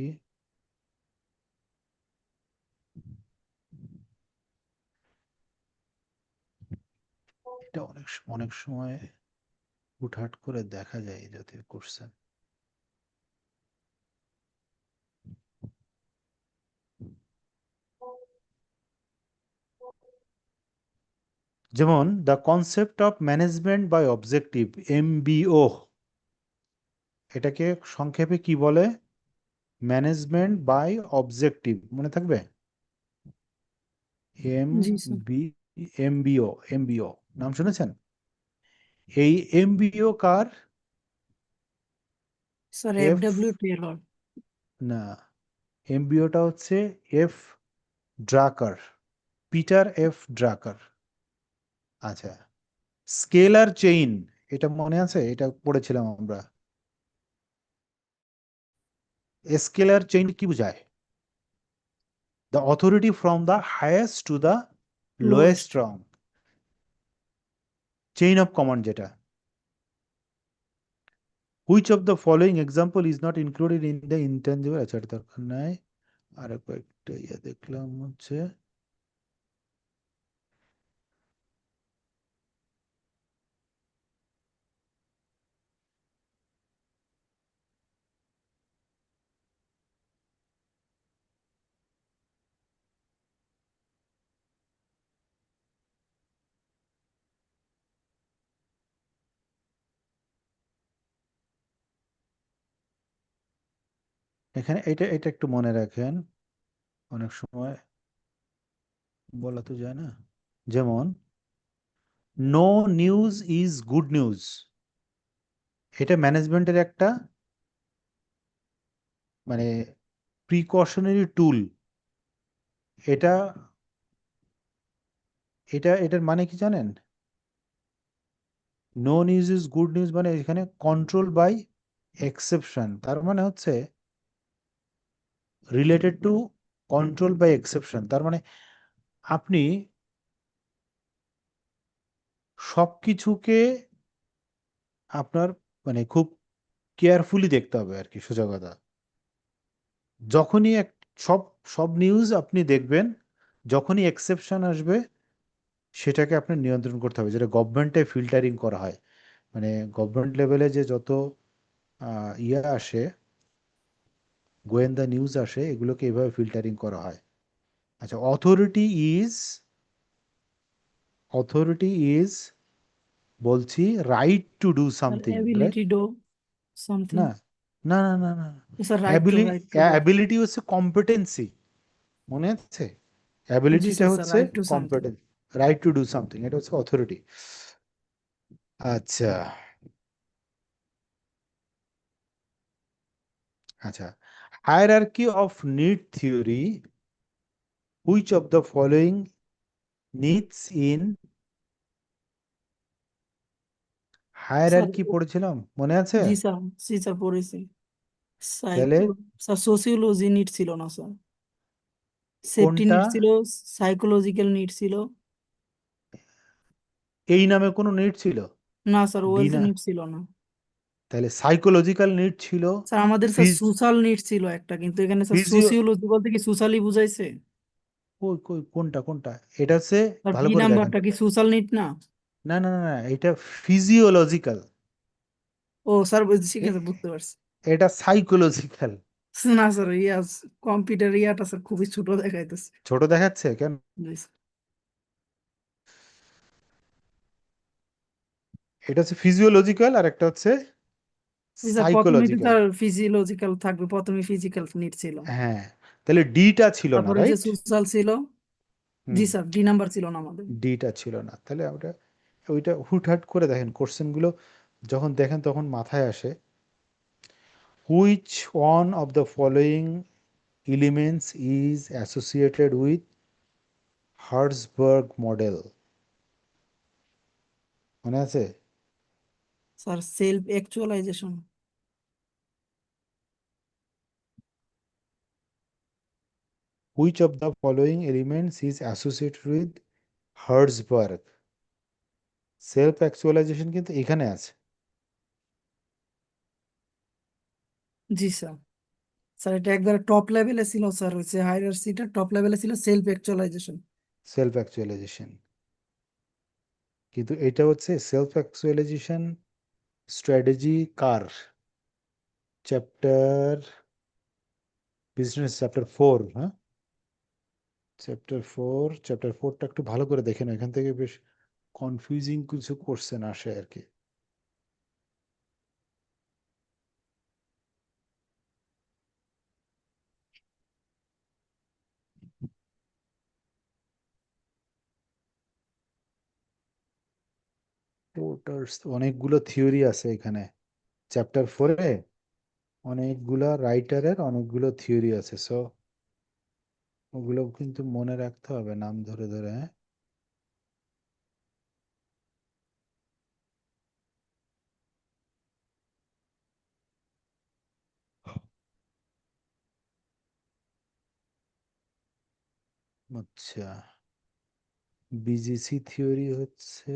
এটা অনেক অনেক সময় হুটহাট করে দেখা যায় জাতীয় কোশ্চেন। যেমন the concept of management by objective, MBO, এটাকে সংক্ষেপে কি বলে? ম্যানেজমেন্ট বাই অবজেক্টিভ, মনে থাকবে? এম জি স্যার। বি এমবিও, এমবিও নাম শুনেছেন? এই এমবিও কার? Sir F, FW Taylor. না, এমবিওটা হচ্ছে F Drucker, Peter F Drucker. আচ্ছা, স্কেলার চেইন, এটা মনে আছে? এটা পড়েছিলাম আমরা। স্কেলার চেইন কি বোঝায়? The authority from the highest to the lowest lowest. Wrong, chain of command যেটা। Which of the following example is not included in the intangible? আচ্ছা, এটা দরকার নাই। আর কয়েকটা দেখলাম হচ্ছে এখানে, এটা এটা একটু মনে রাখেন, অনেক সময় বলা তো যায় না। যেমন no news is good news, এটা ম্যানেজমেন্টের একটা মানে প্রিকশনারি টুল। এটা এটার মানে কি জানেন? No news is good news মানে এখানে কন্ট্রোল বাই এক্সেপশন, তার মানে হচ্ছে related to control by exception. তার মানে আপনি সবকিছুকে আপনার মানে খুব কেয়ারফুলি দেখতে হবে আর কি, সোজা কথা। যখনই সব সব নিউজ আপনি দেখবেন, যখনই এক্সেপশন আসবে সেটাকে আপনার নিয়ন্ত্রণ করতে হবে, যেটা গভর্নমেন্টে ফিল্টারিং করা হয়। মানে গভর্নমেন্ট লেভেলে যে যত ইয়ে আসে, গোয়েন্দা নিউজ আসে, এগুলোকে এভাবে ফিল্টারিং করা হয়। আচ্ছা, অথরিটি ইজ বলছি রাইট টু ডু আর something, right? Ability do something. না, না, না, না, না, sir right to do. Ability হচ্ছে কম্পিটেন্সি, মনে আছে? জি অ্যাবিলিটিটা স্যার, স্যার হচ্ছে right to something. Competence, right to do something, এটা হচ্ছে অথরিটি। আচ্ছা, আচ্ছা, hierarchy of need theory, which of the following needs in, sir hierarchy পড়েছিলাম, মনে আছে? জি স্যার, জি স্যার পড়েছি। তাহলে সাইকো স্যার সোসিওলজি নিট ছিল না স্যার, সেফটি কোনটা? নিট ছিল, সাইকোলজিক্যাল নিট ছিল। এই নামে কোনো নিড ছিল? না স্যার, ডি ওয়েলথ না, নিট ছিল না। তাহলে সাইকোলজিক্যাল নিড ছিল। স্যার আমাদের স্যার ফিজ সোশ্যাল নিট ছিল একটা, কিন্তু এখানে স্যার ফিজিও সোসিওলজি বলতে কি সোশ্যালি বুঝাইছে? কই কই কোনটা কোনটা? এটা হচ্ছে, স্যার ভালো বি করে দেখেন। নাম্বারটা কি সোশ্যাল নিট না? না, না, না, না, এটা ফিজিওলজিক্যাল, ও স্যার, ঠিক আছে, বুঝতে পারছি। এটা সাইকোলজিক্যাল। না স্যার, কম্পিউটার ইয়াটা স্যার খুবই ছোট দেখাইতেছে। ছোট দেখাচ্ছে কেন? জি স্যার। এটা হচ্ছে ফিজিওলজিক্যাল, আর একটা হচ্ছে জি স্যার, প্রথমেই তো সাইকোলজিক্যাল। তার ফিজিওলজিক্যাল থাকবে, প্রথমে ফিজিক্যাল নিট ছিল, হ্যাঁ, তাহলে ডিটা ছিল না, তারপরে যে রাইট? সোশ্যাল ছিল। জি হুম, স্যার, ডি নাম্বার ছিল না আমাদের। ডিটা ছিল না, তাহলে ওটা, ওইটা হুটহাট করে দেখেন কোশ্চেনগুলো যখন দেখেন তখন মাথায় আসে। Which one of the following elements is associated with Herzberg model, মনে আছে? Sir self actualisation. Which of the following elements is associated with Herzberg? Self actualisation কিন্তু এখানে আছে। জি স্যার। স্যার এটা একবার টপ লেভেলে ছিল স্যার, হচ্ছে হায়ারার্কিটা টপ লেভেলে ছিল সেলফ অ্যাকচুয়ালাইজেশন। সেলফ অ্যাকচুয়ালাইজেশন, কিন্তু এটা হচ্ছে সেলফ অ্যাকচুয়ালাইজেশন স্ট্র্যাটেজি কার? চ্যাপ্টার, বিজনেস চ্যাপ্টার 4, হ্যাঁ, চ্যাপ্টার 4টা একটু ভালো করে দেখেন, এখান থেকে বেশ কনফিউজিং কিছু কোশ্চেন আসে আর কি। পোর্টার্স, অনেকগুলো থিওরি আছে এখানে চ্যাপ্টার 4-এ, অনেকগুলা রাইটারের অনেকগুলো থিওরি আছে, সো ওগুলো কিন্তু মনে রাখতে হবে নাম ধরে ধরে, হ্যাঁ? আচ্ছা, বিজিসি থিওরি হচ্ছে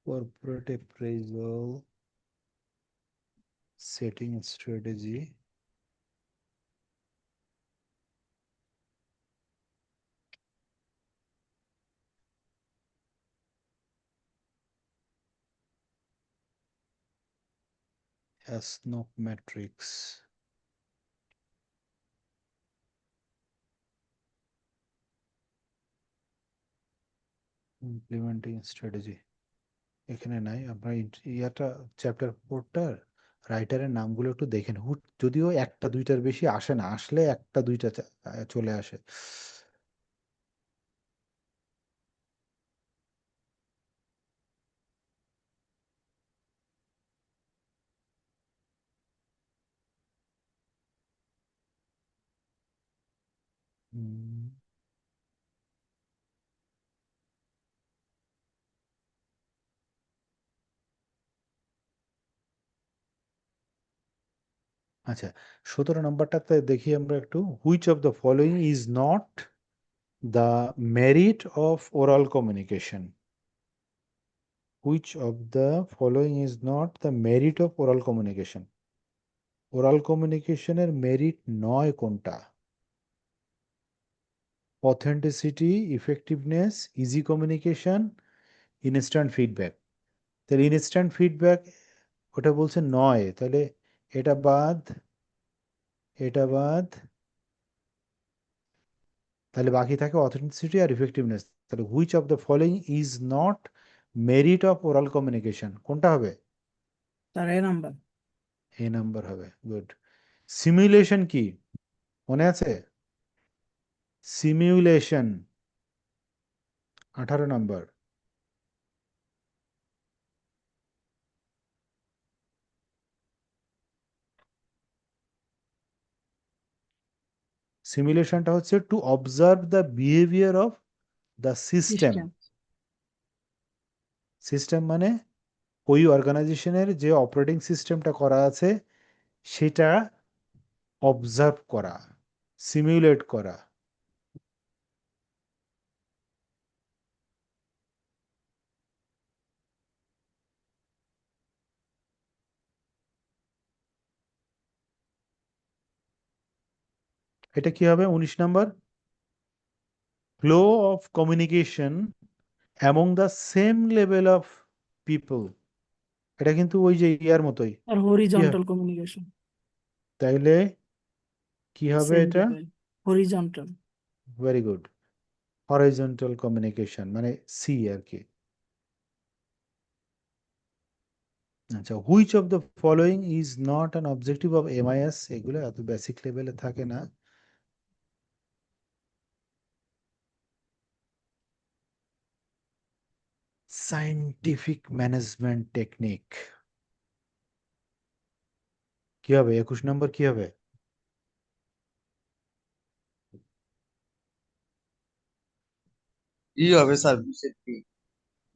কর্পোরেট অ্যাপ্রেজাল সেটিং স্ট্র্যাটেজি, অ্যাসনপ ম্যাট্রিক্স, ইমপ্লিমেন্টিং স্ট্র্যাটেজি। এখানে নাই, আপনার ইয়াটা চ্যাপ্টার 4টার রাইটারের নামগুলো একটু দেখেন, যদিও একটা দুইটার বেশি আসে না, আসলে একটা দুইটা চলে আসে। হুম, আচ্ছা, 17 নম্বরটাতে দেখি আমরা একটু, which of the following is not the merit of oral communication? Which of the following is not the merit of oral communication? Oral কমিউনিকেশনের মেরিট নয় কোনটা? Authenticity, effectiveness, easy communication, instant feedback. তাহলে ইনস্ট্যান্ট ফিডব্যাক ওটা বলছে নয়, তাহলে এটা বাদ, এটা বাদ, তাহলে বাকি থাকে অথেন্টিসিটি আর ইফেক্টিভনেস। তাহলে which of the following is not merit of oral communication, কোনটা হবে? স্যার এ নাম্বার। এ নাম্বার হবে, গুড। সিমুলেশন কি মনে আছে? সিমিউলেশন 18 নম্বর। সিমুলেশনটা হচ্ছে to observe the behaviour of the system. System. System মানে ওই অর্গানাইজেশনের যে অপারেটিং সিস্টেমটা করা আছে সেটা অবজার্ভ করা, সিমিউলেট করা। এটা কি হবে 19 নম্বর? Flow of communication among the same level of people. এটা কিন্তু ওই যে ইয়ার মতোই। আর কি হরিজন্টাল কমিউনিকেশন। তাইলে কি হবে সেম এটা? Level. Horizontal. Very good. Horizontal communication মানে সি আর কি। আচ্ছা, which of the following is not an objective of MIS? এগুলো এত বেসিক লেভেলে থাকে না। সায়েন্টিফিক ম্যানেজমেন্ট টেকনিক কি হবে? 21 নম্বর কি হবে? ই হবে স্যার, বিশেষ কি?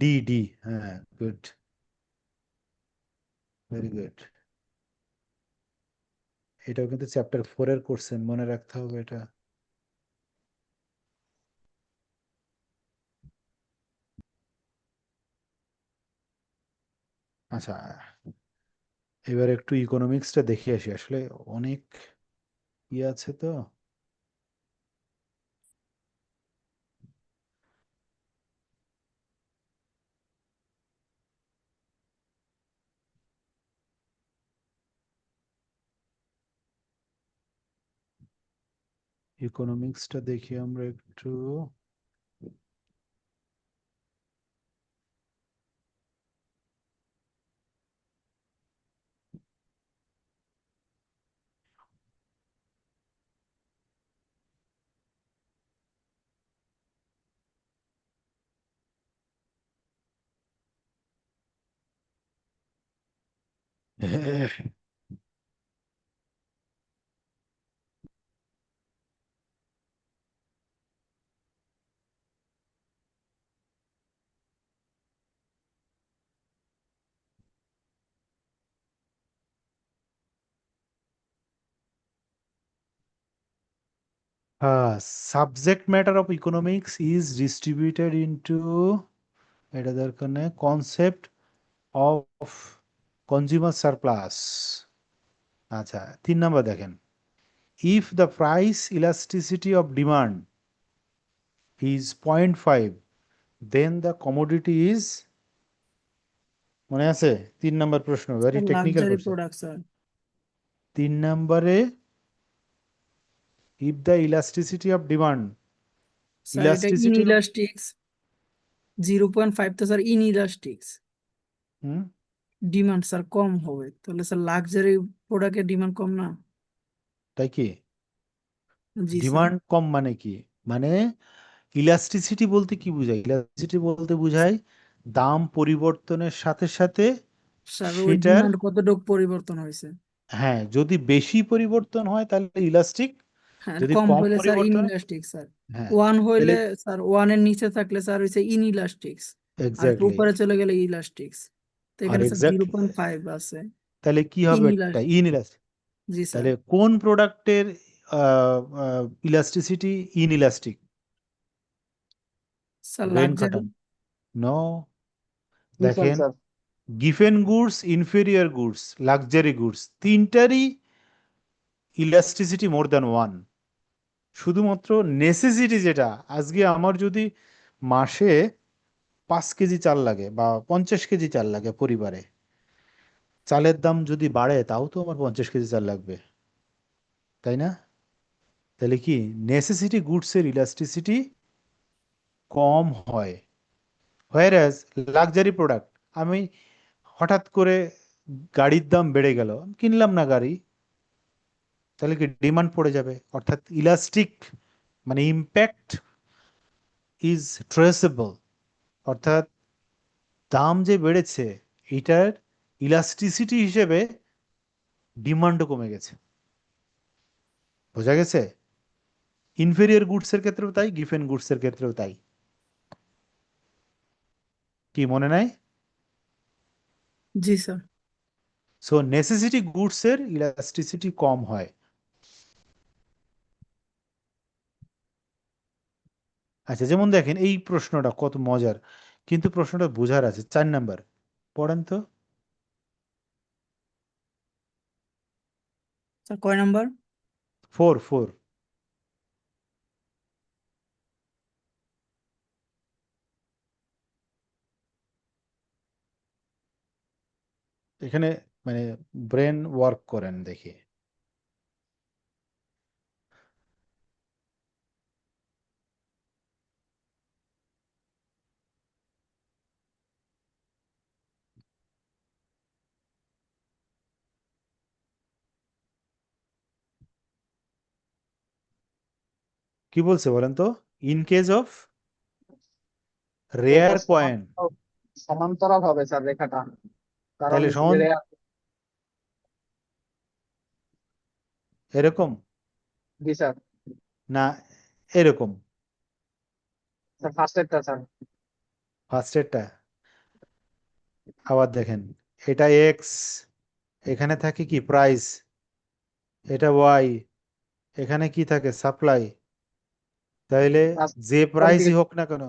ডি, ডি, হ্যাঁ, গুড, ভেরি গুড। এটাও কিন্তু চ্যাপ্টার 4 এর কোশ্চেন, মনে রাখতে হবে এটা। আচ্ছা, এবার একটু ইকোনমিক্সটা দেখে আসি, আসলে অনেক আছে তো। ইকোনমিক্সটা দেখি আমরা একটু। Subject matter of economics is distributed into, এটা দরকার নেই, কনসেপ্ট অফ কনজিউমার সারপ্লাস। আচ্ছা, 3 নম্বর দেখেন, if the price elasticity of demand is 0.5 then the commodity is, মনে আছে? 3 নম্বর প্রশ্ন, very technical luxury question. Product sir. 3 নম্বরে if the elasticity of demand, sir এটা ইলাস্টিসিটি, ইনইলাস্টিক্স। 0.5 তো sir inelastics. Hmm, demand sir কম হবে, তাহলে sir luxury প্রোডাক্টের ডিমান্ড কম না? তাই কি? জি স্যার। ডিমান্ড কম মানে কি? মানে ইলাস্টিসিটি বলতে কি বোঝায়? ইলাস্টিসিটি বলতে বোঝায় দাম পরিবর্তনের সাথে সাথে স্যার ওই সেটার, ডিমান্ড কতটুকু পরিবর্তন হয়েছে। হ্যাঁ, যদি বেশি পরিবর্তন হয় তাহলে ইলাস্টিক, হ্যাঁ, যদি কম কম হইলে স্যার পরিবর্তন হয়, ইনইলাস্টিক স্যার। হ্যাঁ, ওয়ান তাহলে হইলে স্যার, ওয়ানের নিচে থাকলে স্যার হইছে ইনইলাস্টিক্স। আর একটু এক্স্যাক্টলি, উপরে চলে গেলে ইলাস্টিক্স। তো আর এখানে স্যার এক্স্যাক্ট 0.5 আছে। তাহলে কি হবে? এটা ইনইলাস্টিক। ইনইলাস্টিক। জি স্যার। তাহলে কোন প্রোডাক্টের ইলাস্টিসিটি ইনইলাস্টিক? স্যার ব্রেন লাক্সারি। খাটান। নো, ডিফেন্স দেখেন, sir. Giffen goods, inferior goods, luxury goods, তিনটারই ইলাস্টিসিটি মোর দ্যান ওয়ান। শুধুমাত্র নেসেসিটি যেটা, আজকে আমার যদি মাসে 5 কেজি চাল লাগে বা 50 কেজি চাল লাগে পরিবারে, চালের দাম যদি বাড়ে তাও তো আমার 50 কেজি চাল লাগবে, তাই না? তাহলে কি নেসেসিটি গুডসের ইলাস্টিসিটি কম হয়। হোয়ারাজ লাক্সারি প্রোডাক্ট, আমি হঠাৎ করে গাড়ির দাম বেড়ে গেল, কিনলাম না গাড়ি, তাহলে কি ডিমান্ড পড়ে যাবে, অর্থাৎ ইলাস্টিক মানে ইম্প্যাক্ট ইজ ট্রেসেবল, অর্থাৎ দাম যে বেড়েছে এটার ইলাস্টিসিটি হিসেবে ডিমান্ডও কমে গেছে। বোঝা গেছে? ইনফেরিয়র গুডসের ক্ষেত্রেও তাই, গিফেন গুডসের ক্ষেত্রেও তাই। কি মনে নাই? জি স্যার। সো নেসেসিটি গুডসের ইলাস্টিসিটি কম হয়। আচ্ছা, যেমন দেখেন এই প্রশ্নটা কত মজার, কিন্তু প্রশ্নটা বোঝার আছে। 4 নাম্বার পড়েন তো। স্যার কয় নাম্বার? 4 এখানে মানে ব্রেন ওয়ার্ক করেন দেখি। কি বলছে বলেন তো? ইন কেস অফ এটা রেয়ার কয়েন, সমান্তরাল হবে স্যার রেখাটা, কারণ তাহলে সমান রেয়ার। এরকম জি স্যার। না এরকম? স্যার ফার্স্ট এডটা স্যার। ফার্স্টেরটা আবার দেখেন, এটা এক্স, এখানে থাকে কি প্রাইস, এটা ওয়াই, এখানে কি থাকে সাপ্লাই। তাইলে যে প্রাইসই হোক না কেন,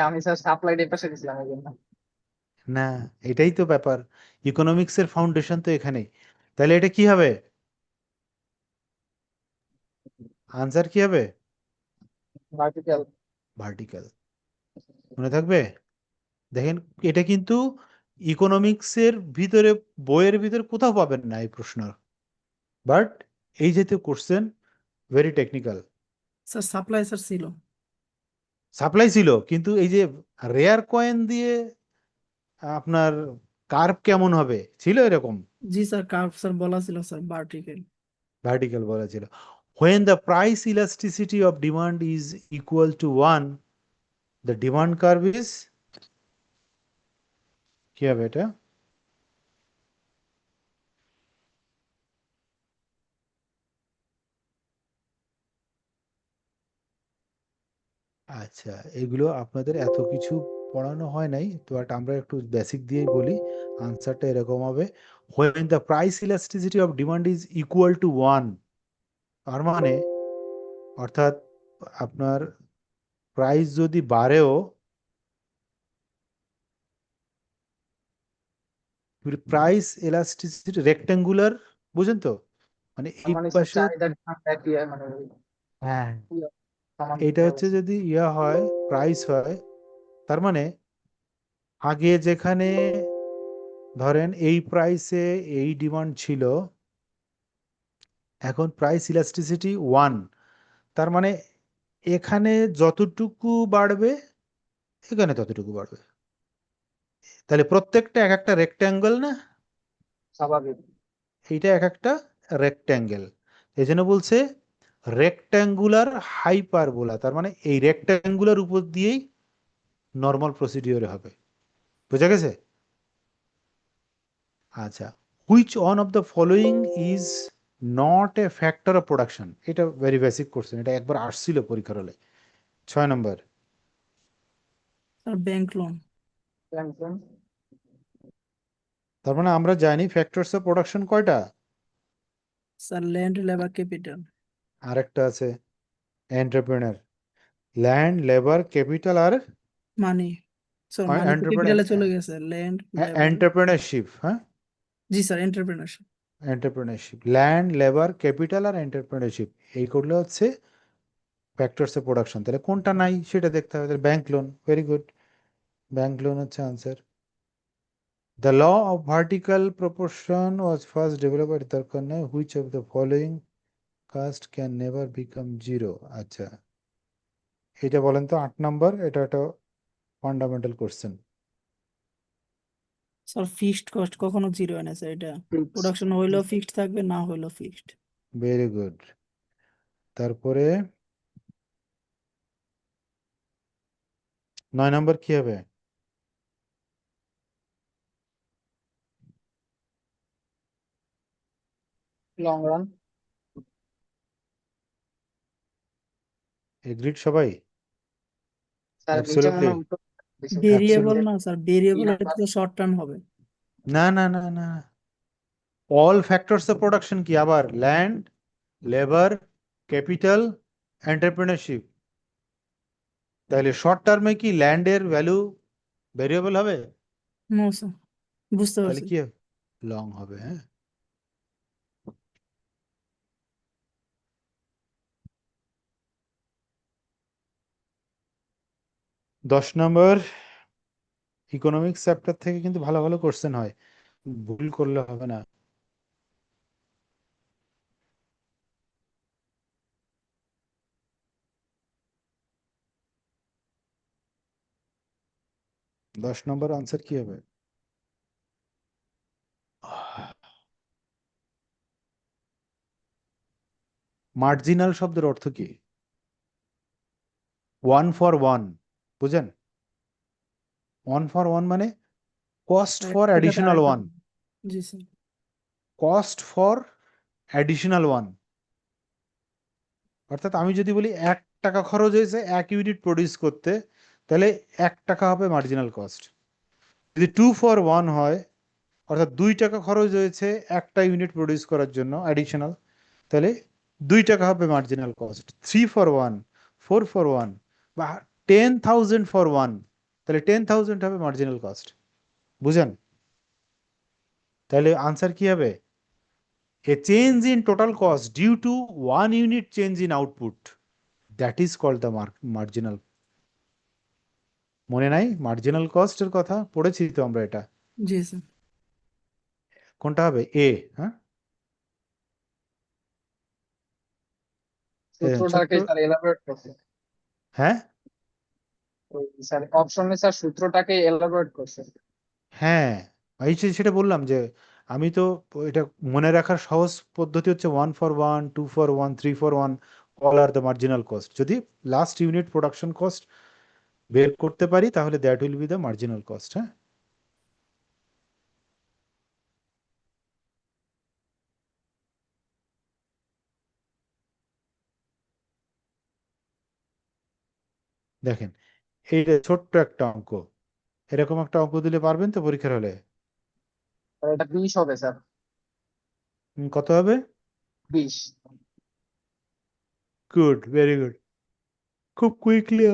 আমি স্যার সাপ্লাই এর পাশে দিছিলাম এই জন্য। না এটাই তো ব্যাপার, ইকোনমিক্সের ফাউন্ডেশন তো এখানেই। তাহলে এটা কি হবে? আনসার কি হবে? ভার্টিক্যাল। ভার্টিক্যাল। মনে থাকবে? দেখেন, এটা কিন্তু ইকোনমিক্সের ভিতরে, বইয়ের ভিতরে কোথাও পাবেন না এই প্রশ্ন, বাট এই জাতীয় question very technical. Sir supply sir ছিল। সাপ্লাই ছিল, কিন্তু এই যে রেয়ার কয়েন দিয়ে আপনার কার্ভ কেমন হবে ছিল এরকম, জি স্যার, কার্ভ স্যার বলা ছিল স্যার ভার্টিক্যাল। ভার্টিক্যাল বলা ছিল। when the price elasticity of demand is equal to 1, the demand curve is কি হবে এটা? আচ্ছা, এগুলো আপনাদের এত কিছু পড়ানো হয় নাই তো, বাট আমরা একটু বেসিক দিয়েই বলি। আনসারটা এরকম হবে, when the price elasticity of demand is equal to 1, তার মানে অর্থাৎ আপনার প্রাইস যদি বাড়েও, প্রাইস এলাস্টিসিটি রেক্ট্যাঙ্গুলার, বুঝেন তো? মানে তার এই মানে স্যার পাশে, চাহিদা ডিমান্ড একই মানে হ্যাঁ সমান এটা হবে হচ্ছে স্যার। যদি হয় প্রাইস হয়, তার মানে আগে যেখানে ধরেন এই প্রাইসে এই ডিমান্ড ছিল, এখন প্রাইস ইলাস্টিসিটি 1, তার মানে এখানে যতটুকু বাড়বে এখানে ততটুকু বাড়বে। তাহলে প্রত্যেকটা এক একটা রেক্ট্যাঙ্গেল না? স্বাভাবিক। এইটা এক একটা রেক্ট্যাঙ্গেল, এই জন্য বলছে রেক্ট্যাঙ্গুলার হাইপারবোলা, তার মানে এই রেক্ট্যাঙ্গুলার উপর দিয়েই নর্মাল প্রসিডিওরে হবে। বুঝা গেছে? আচ্ছা, which one of the following is not A factor of production? এটা ভেরি বেসিক কোশ্চেন, এটা একবার আসছিল পরীক্ষার হলে। 6 নম্বর। Sir bank loan. তার মানে আমরা জানি ফ্যাক্টরস অফ প্রোডাকশন কয়টা? Sir land, labour, capital. আরেকটা আছে এন্টারপ্রেনার, ল্যান্ড, লেবার, ক্যাপিটাল আর মানি। স্যার মানি তো এন্টারপ্রেনার, ক্যাপিটালে চলে গেছে, ল্যান্ড, লেবার। এন্টারপ্রেনারশিপ। হ্যাঁ, জি sir entrepreneurship. Entrepreneurship, land, labour, capital আর এন্টারপ্রেনারশিপ, এই করলে হচ্ছে ফ্যাক্টরস অফ প্রোডাকশন। তাহলে কোনটা নাই সেটা দেখতে হবে। তাহলে bank loan, very good, bank loan হচ্ছে answer. The law of vertical proportion was first develop by তর্কনে, which of the following cost can never become zero. আচ্ছা, এটা বলেন তো 8 নম্বর, এটা একটা fundamental question. Sir fixed cost কখনো জিরো হয় না স্যার, এটা প্রোডাকশন হইলেও ফিক্সড থাকবে, না হইলেও ফিক্সড। Very good. তারপরে 9 নম্বর কি হবে? Long run. এগ্রিড সবাই? স্যার নিচে মনে অ্যাবসলিউটলি, হয় উত্তর দিছে। Variable absolute. না স্যার, ভেরিয়েবল না, এটা তো শর্ট টার্ম হবে। না না না না, অল ফ্যাক্টরস অফ প্রোডাকশন কি আবার? Land, labour, capital, entrepreneurship. তাহলে শর্ট টার্মে কি ল্যান্ডের ভ্যালু ভেরিয়েবল হবে? নো স্যার, বুঝতে তাহলে পারছি। কি লং হবে? হ্যাঁ। 10 নম্বর, ইকোনমিক্স চ্যাপ্টার থেকে কিন্তু ভালো ভালো কোশ্চেন হয়, ভুল করলে হবে না। দশ নম্বর আনসার কি হবে? মার্জিনাল শব্দের অর্থ কি? ওয়ান ফর ওয়ান, বুঝেন? ওয়ান ফর ওয়ান মানে কস্ট এক ফর টাকাতে অ্যাডিশনাল আরেকটা। One, G sir. Cost for additional one. অর্থাৎ আমি যদি বলি 1 টাকা খরচ হয়েছে 1 ইউনিট প্রডিউস করতে, তাহলে 1 টাকা হবে মার্জিনাল কস্ট। যদি 2 ফর 1 হয়, অর্থাৎ 2 টাকা খরচ হয়েছে একটা ইউনিট প্রডিউস করার জন্য অ্যাডিশনাল, তাহলে 2 টাকা হবে মার্জিনাল কস্ট। 3 ফর 1, 4 ফর 1, বা 10,000 ফর 1, তাহলে 10,000 হবে মার্জিনাল কস্ট। বুঝেন? তাহলে আনসার কি হবে? A change in total cost due to 1 unit change in output, that is called the marginal. মনে নাই মার্জিনাল কস্টের কথা? পড়েছি তো আমরা এটা। জি স্যার। কোনটা হবে? এ। হ্যাঁ, ছোট্ট। সূত্রটাকে স্যার এলাবোরেট করছে। হ্যাঁ ওই স্যার অপশনে স্যার সূত্রটাকে এলাবোরেট করছে। হ্যাঁ, সেটা বললাম যে আমি তো এটা মনে রাখার সহজ পদ্ধতি হচ্ছে 1 for 1, 2 for 1, 3 for 1, all are the marginal cost. যদি লাস্ট ইউনিট প্রোডাকশন কস্ট বের করতে পারি তাহলে that will be the marginal cost. হ্যাঁ, দেখেন এইটা ছোট্ট একটা অঙ্ক, এরকম একটা অঙ্ক দিলে পারবেন তো পরীক্ষার হলে? আর এটা 20 হবে স্যার। কত হবে? 20। Good, very good. খুব কুইকলি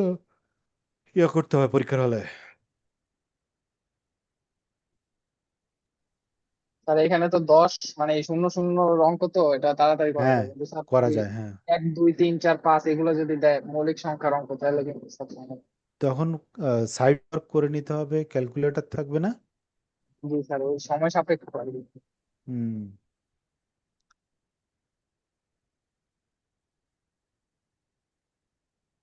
ইয়ে করতে হবে পরীক্ষার হলে। স্যার এখানে তো 10 মানে এই শূন্য শূন্য অঙ্ক, তো এটা তাড়াতাড়ি করা হ্যাঁ, যাবে, কিন্তু স্যার করা যদি যায়, হ্যাঁ। 1 2 3 4 5 এগুলো যদি দেয় মৌলিক সংখ্যার অঙ্ক, তাহলে কিন্তু স্যার তখন সাইড ওয়ার্ক করে নিতে হবে, ক্যালকুলেটর থাকবে না। জি স্যার ওই সময় সাপেক্ষ আর কি। হুম।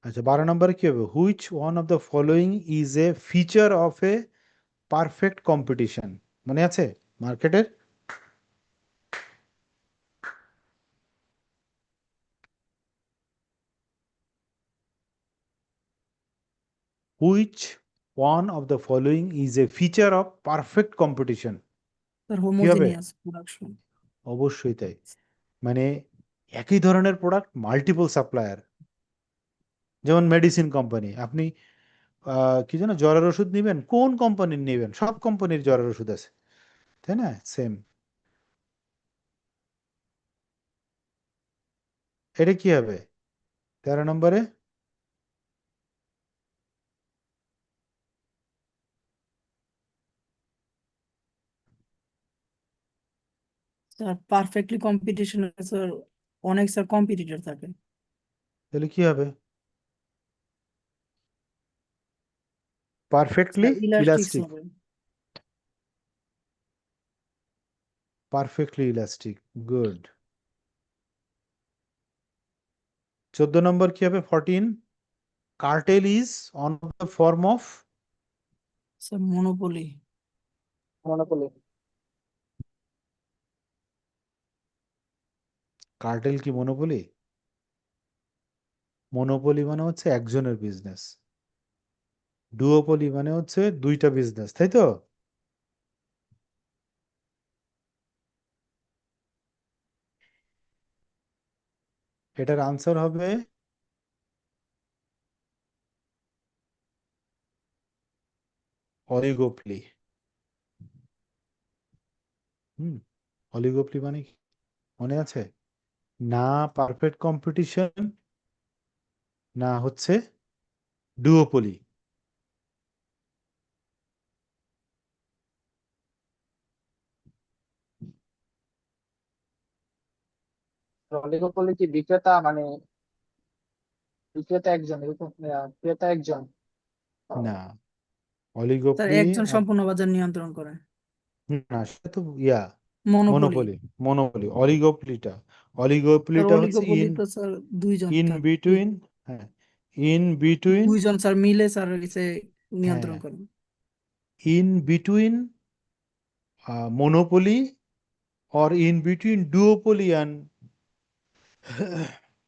আচ্ছা, 12 নম্বরে কি হবে? Which one of the following is a feature of A perfect competition? মনে আছে মার্কেটের? Which one of the following is a feature of perfect competition? Sir কি হবে? Homogeneous production. অবশ্যই তাই। মানে একই ধরনের প্রোডাক্ট মাল্টিপল সাপ্লায়ার। যেমন মেডিসিন কোম্পানি, আপনি কি যেন জ্বরের ওষুধ নেবেন, কোন কোম্পানির নেবেন? সব কোম্পানির জ্বরের ওষুধ আছে, তাই না? সেম। এটা কি হবে 13 নম্বরে? স্যার পারফেক্টলি কম্পিটিশন স্যার অনেক স্যার কম্পিটিটর থাকে। তাহলে কি হবে? Perfectly sir elastic elastic. হবে। Perfectly elastic, good. 14 নম্বর কি হবে? 14, cartel is on the form of. Sir monopoly. Monopoly. Cartel কি মনোপলি? মনোপলি মানে হচ্ছে একজনের বিজনেস, ডুওপলি মানে হচ্ছে দুইটা বিজনেস, তাই তো? এটার আনসার হবে অলিগোপলি। হুম, অলিগোপলি মানে কি মনে আছে? না পারফেক্ট কম্পিটিশন, না হচ্ছে ডুওপলি। অলিগোপলি কি বিক্রেতা মানে বিক্রেতা একজন এরকম, ক্রেতা একজন? না, স্যার অলিগোপলি একজন সম্পূর্ণ বাজার নিয়ন্ত্রণ করে। না, সেটা তো ইয়া মনোপলি। মনোপলি। মনোপলি, স্যার অলিগোপলিটা হচ্ছে অলিগোপলি ইন তো স্যার দুইজন ইন থাকে। বিটুইন। হ্যাঁ, ইন বিটুইন। দুইজন স্যার মিলে স্যার এসে হ্যাঁ, নিয়ন্ত্রণ করে। In between monopoly or in between duopoly and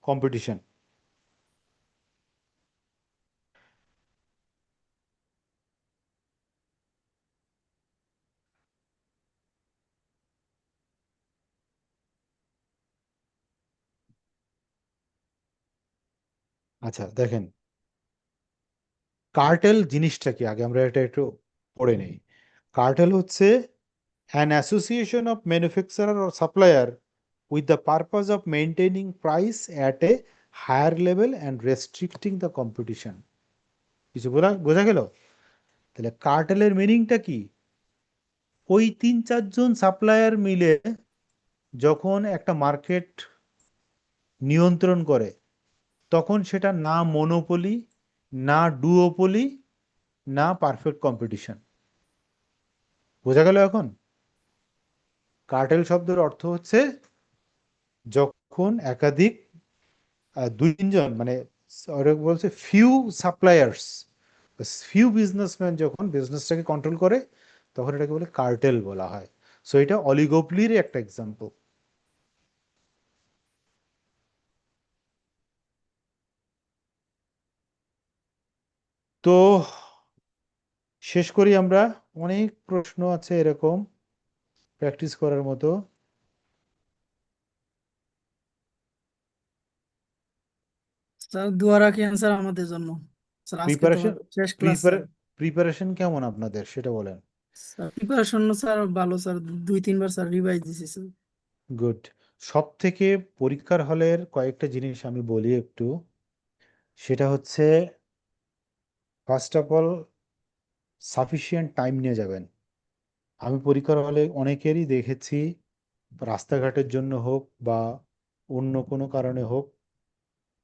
competition. আচ্ছা দেখেন, কার্টেল জিনিসটা কি আগে আমরা এটা একটু পড়ে নেই। কার্টেল হচ্ছে an association of manufacturer or supplier with the purpose of maintaining price at a higher level and restricting the competition. কিছু বোঝা গেল? তাহলে কার্টেলের মিনিংটা কি? ওই 3-4 জন সাপ্লায়ার মিলে যখন একটা মার্কেট নিয়ন্ত্রণ করে, তখন সেটা না মনোপলি, না ডুওপলি, না পারফেক্ট কম্পিটিশন। বোঝা গেল এখন? কার্টেল শব্দের অর্থ হচ্ছে যখন একাধিক 2-3 জন মানে ওরা বলছে ফিউ সাপ্লায়ার্স, ফিউ বিজনেসম্যান যখন বিজনেসটাকে কন্ট্রোল করে, তখন এটাকে বলে কার্টেল বলা হয়। সো এটা অলিগোপলির একটা এক্সাম্পল। তো শেষ করি আমরা। অনেক প্রশ্ন আছে এরকম প্র্যাকটিস করার মতো। স্যার দোয়া রাখেন স্যার আমাদের জন্য। স্যার আজকে তো প্রিপারেশন শেষ ক্লাস স্যার। প্রিপারেশন কেমন আপনাদের সেটা বলেন। স্যার প্রিপারেশন স্যার ভালো স্যার, 2-3 বার স্যার রিভাইজ দিছি স্যার। গুড। সব থেকে পরীক্ষার হলের কয়েকটা জিনিস আমি বলি একটু। সেটা হচ্ছে first of all sufficient time নিয়ে যাবেন। আমি পরীক্ষার হলে অনেকেরই দেখেছি রাস্তাঘাটের জন্য হোক বা অন্য কোনো কারণে হোক,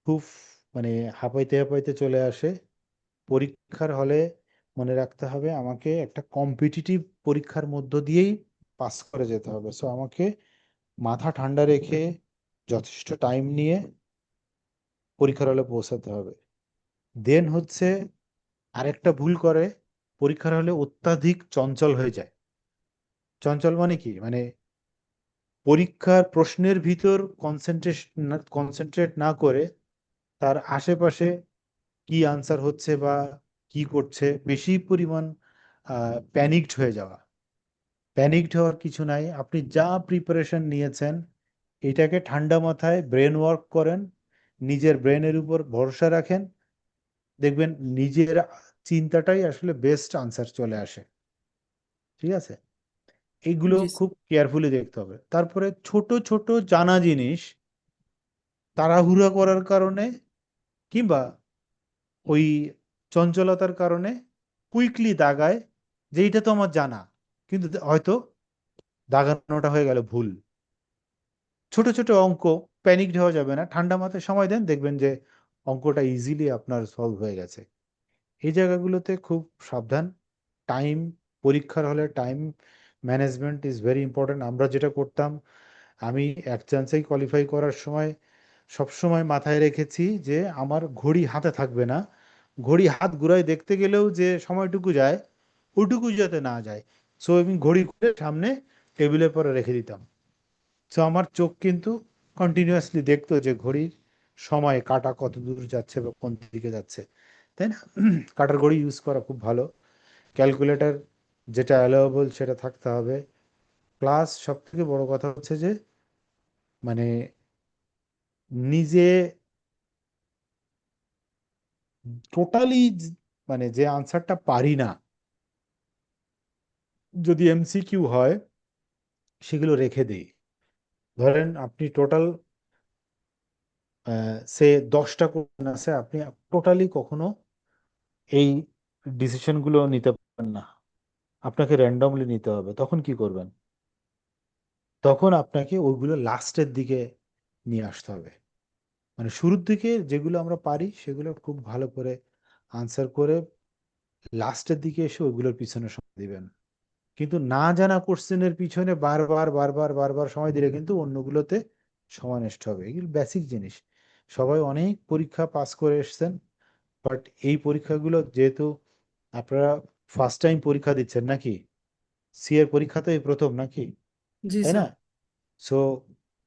খুব মানে হাঁপাইতে হাঁপাইতে চলে আসে পরীক্ষার হলে। মনে রাখতে হবে আমাকে একটা কম্পিটিটিভ পরীক্ষার মধ্য দিয়েই পাস করে যেতে হবে। সো আমাকে মাথা ঠান্ডা রেখে যথেষ্ট টাইম নিয়ে পরীক্ষার হলে পৌঁছাতে হবে। দেন হচ্ছে আরেকটা ভুল করে, পরীক্ষার হলে অত্যাধিক চঞ্চল হয়ে যায়। চঞ্চল মানে কি? মানে পরীক্ষার প্রশ্নের ভিতর কনসেন্ট্রেট না করে তার আশেপাশে কি আনসার হচ্ছে বা কি করছে বেশি পরিমাণ প্যানিকড হয়ে যাওয়া। প্যানিকড হওয়ার কিছু নাই। আপনি যা প্রিপারেশন নিয়েছেন এটাকে ঠান্ডা মাথায় ব্রেন ওয়ার্ক করেন, নিজের ব্রেনের উপর ভরসা রাখেন, দেখবেন নিজের চিন্তাটাই আসলে বেস্ট আনসার চলে আসে। ঠিক আছে? এইগুলো জি খুব স্যার। কেয়ারফুলি দেখতে হবে। তারপরে ছোট ছোট জানা জিনিস তাড়াহুড়া করার কারণে কিংবা ওই চঞ্চলতার কারণে কুইকলি দাগায় যে এইটা তো আমার জানা, কিন্তু হয়তো দাগানোটা হয়ে গেল ভুল। ছোট ছোট অঙ্ক, প্যানিকড হওয়া যাবে না, ঠান্ডা মাথায় সময় দেন, দেখবেন যে অঙ্কটা ইজিলি আপনার সলভ হয়ে গেছে। এই জায়গাগুলোতে খুব সাবধান। টাইম, পরীক্ষার হলে time management is very important. আমরা যেটা করতাম, আমি এক চান্সেই কোয়ালিফাই করার সময় সবসময় মাথায় রেখেছি যে আমার ঘড়ি হাতে থাকবে না, ঘড়ি হাত ঘুরায় দেখতে গেলেও যে সময়টুকু যায় ওইটুকু যাতে না যায়। সো আমি ঘড়ি করে সামনে টেবিলের পরে রেখে দিতাম। সো আমার চোখ কিন্তু কন্টিনিউয়াসলি দেখতো যে ঘড়ির সময় কাটা কত দূর যাচ্ছে বা কোন দিকে যাচ্ছে, তাই না? কাটার ঘড়ি ইউজ করা খুব ভালো। ক্যালকুলেটর যেটা অ্যালাউয়েবল সেটা থাকতে হবে। প্লাস সব থেকে বড় কথা হচ্ছে যে মানে নিজে টোটালি মানে যে আনসারটা পারি না, যদি এমসিকিউ হয় সেগুলো রেখে দিই। ধরেন আপনি টোটাল সে 10টা কোশ্চেন আছে, আপনি টোটালি কখনো এই ডিসিশনগুলো নিতে পারবেন না, আপনাকে র্যান্ডমলি নিতে হবে। তখন কি করবেন? তখন আপনাকে ওইগুলো লাস্টের দিকে নিয়ে আসতে হবে। মানে শুরুর দিকে যেগুলো আমরা পারি সেগুলো খুব ভালো করে আনসার করে লাস্টের দিকে এসে ওইগুলোর পিছনে সময় দিবেন। কিন্তু না জানা কোশ্চেনের পিছনে বারবার বারবার বারবার সময় দিলে কিন্তু অন্যগুলোতে সময় নষ্ট হবে। এগুলো বেসিক জিনিস। সবাই অনেক পরীক্ষা পাস করে এসছেন, বাট এই পরীক্ষাগুলো যেহেতু আপনারা ফার্স্ট টাইম পরীক্ষা দিচ্ছেন নাকি, সি এর পরীক্ষা তো এই প্রথম নাকি, জি তাই না? স্যার। সো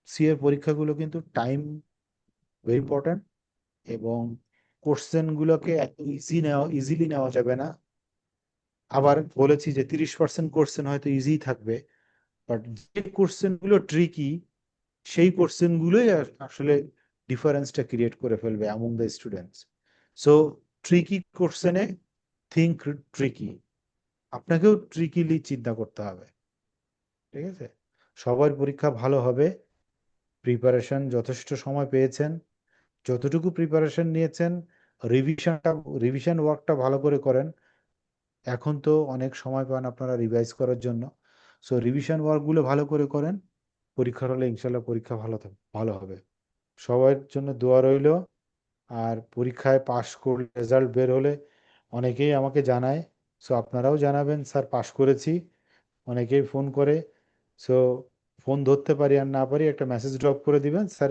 সি এর পরীক্ষাগুলো কিন্তু টাইম ভেরি ইম্পর্ট্যান্ট, এবং কোশ্চেনগুলোকে এত ইজিলি নেওয়া যাবে না। আবার বলেছি যে 30% কোশ্চেন হয়তো ইজি থাকবে, বাট যে কোশ্চেনগুলো ট্রিকি সেই কোশ্চেনগুলোই আসলে ডিফারেন্সটা ক্রিয়েট করে ফেলবে among the students. So tricky কোশ্চেনে থিঙ্ক ট্রিকি, আপনাকেও ট্রিকিলি চিন্তা করতে হবে। ঠিক আছে? সবার পরীক্ষা ভালো হবে। প্রিপারেশন যথেষ্ট সময় পেয়েছেন, যতটুকু প্রিপারেশন নিয়েছেন রিভিশন ওয়ার্কটা ভালো করে করেন। এখন তো অনেক সময় পান আপনারা রিভাইজ করার জন্য। সো রিভিশন ওয়ার্কগুলো ভালো করে করেন, পরীক্ষার হলে ইনশাল্লাহ পরীক্ষা ভালো হবে। সবার জন্য দোয়া রইল। আর পরীক্ষায় পাশ করলে, রেজাল্ট বের হলে অনেকেই আমাকে জানায়। সো আপনারাও জানাবেন, স্যার পাশ করেছি। অনেকেই ফোন করে। সো ফোন ধরতে পারি আর না পারি একটা মেসেজ ড্রপ করে দিবেন, স্যার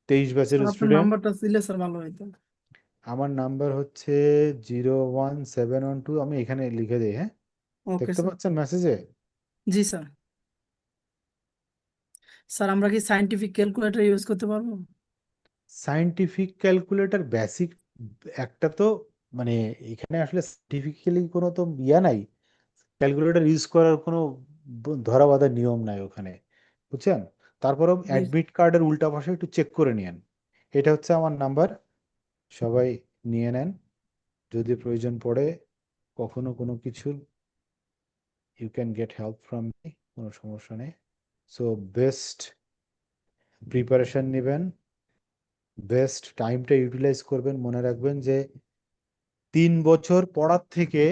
23 ব্যাচের স্যার আপনার স্টুডেন্ট। নাম্বারটা দিলে স্যার ভালো হতো। আমার নাম্বার হচ্ছে 01712, আমি এখানে লিখে দিই, হ্যাঁ? ওকে দেখতে স্যার। পাচ্ছেন মেসেজে? জি স্যার। স্যার আমরা কি সায়েন্টিফিক ক্যালকুলেটর ইউজ করতে পারবো? সায়েন্টিফিক ক্যালকুলেটর বেসিক একটা তো, মানে এখানে আসলে সায়েন্টিফিক্যালি কোনো তো ইয়া নাই, ক্যালকুলেটর ইউজ করার কোনো ধরা বাঁধা নিয়ম নাই ওখানে, বুঝছেন? তারপরেও জি। অ্যাডমিট কার্ডের উল্টা পাশে একটু চেক করে নিয়েন। এটা হচ্ছে আমার নাম্বার, সবাই নিয়ে নেন। যদি প্রয়োজন পড়ে কখনো কোনো কিছু, you can get help from me, কোনো সমস্যা নেই। সো বেস্ট প্রিপারেশন নেবেন, বেস্ট টাইমটা ইউটিলাইজ করবেন। মনে রাখবেন যে 3 বছর পড়ার থেকে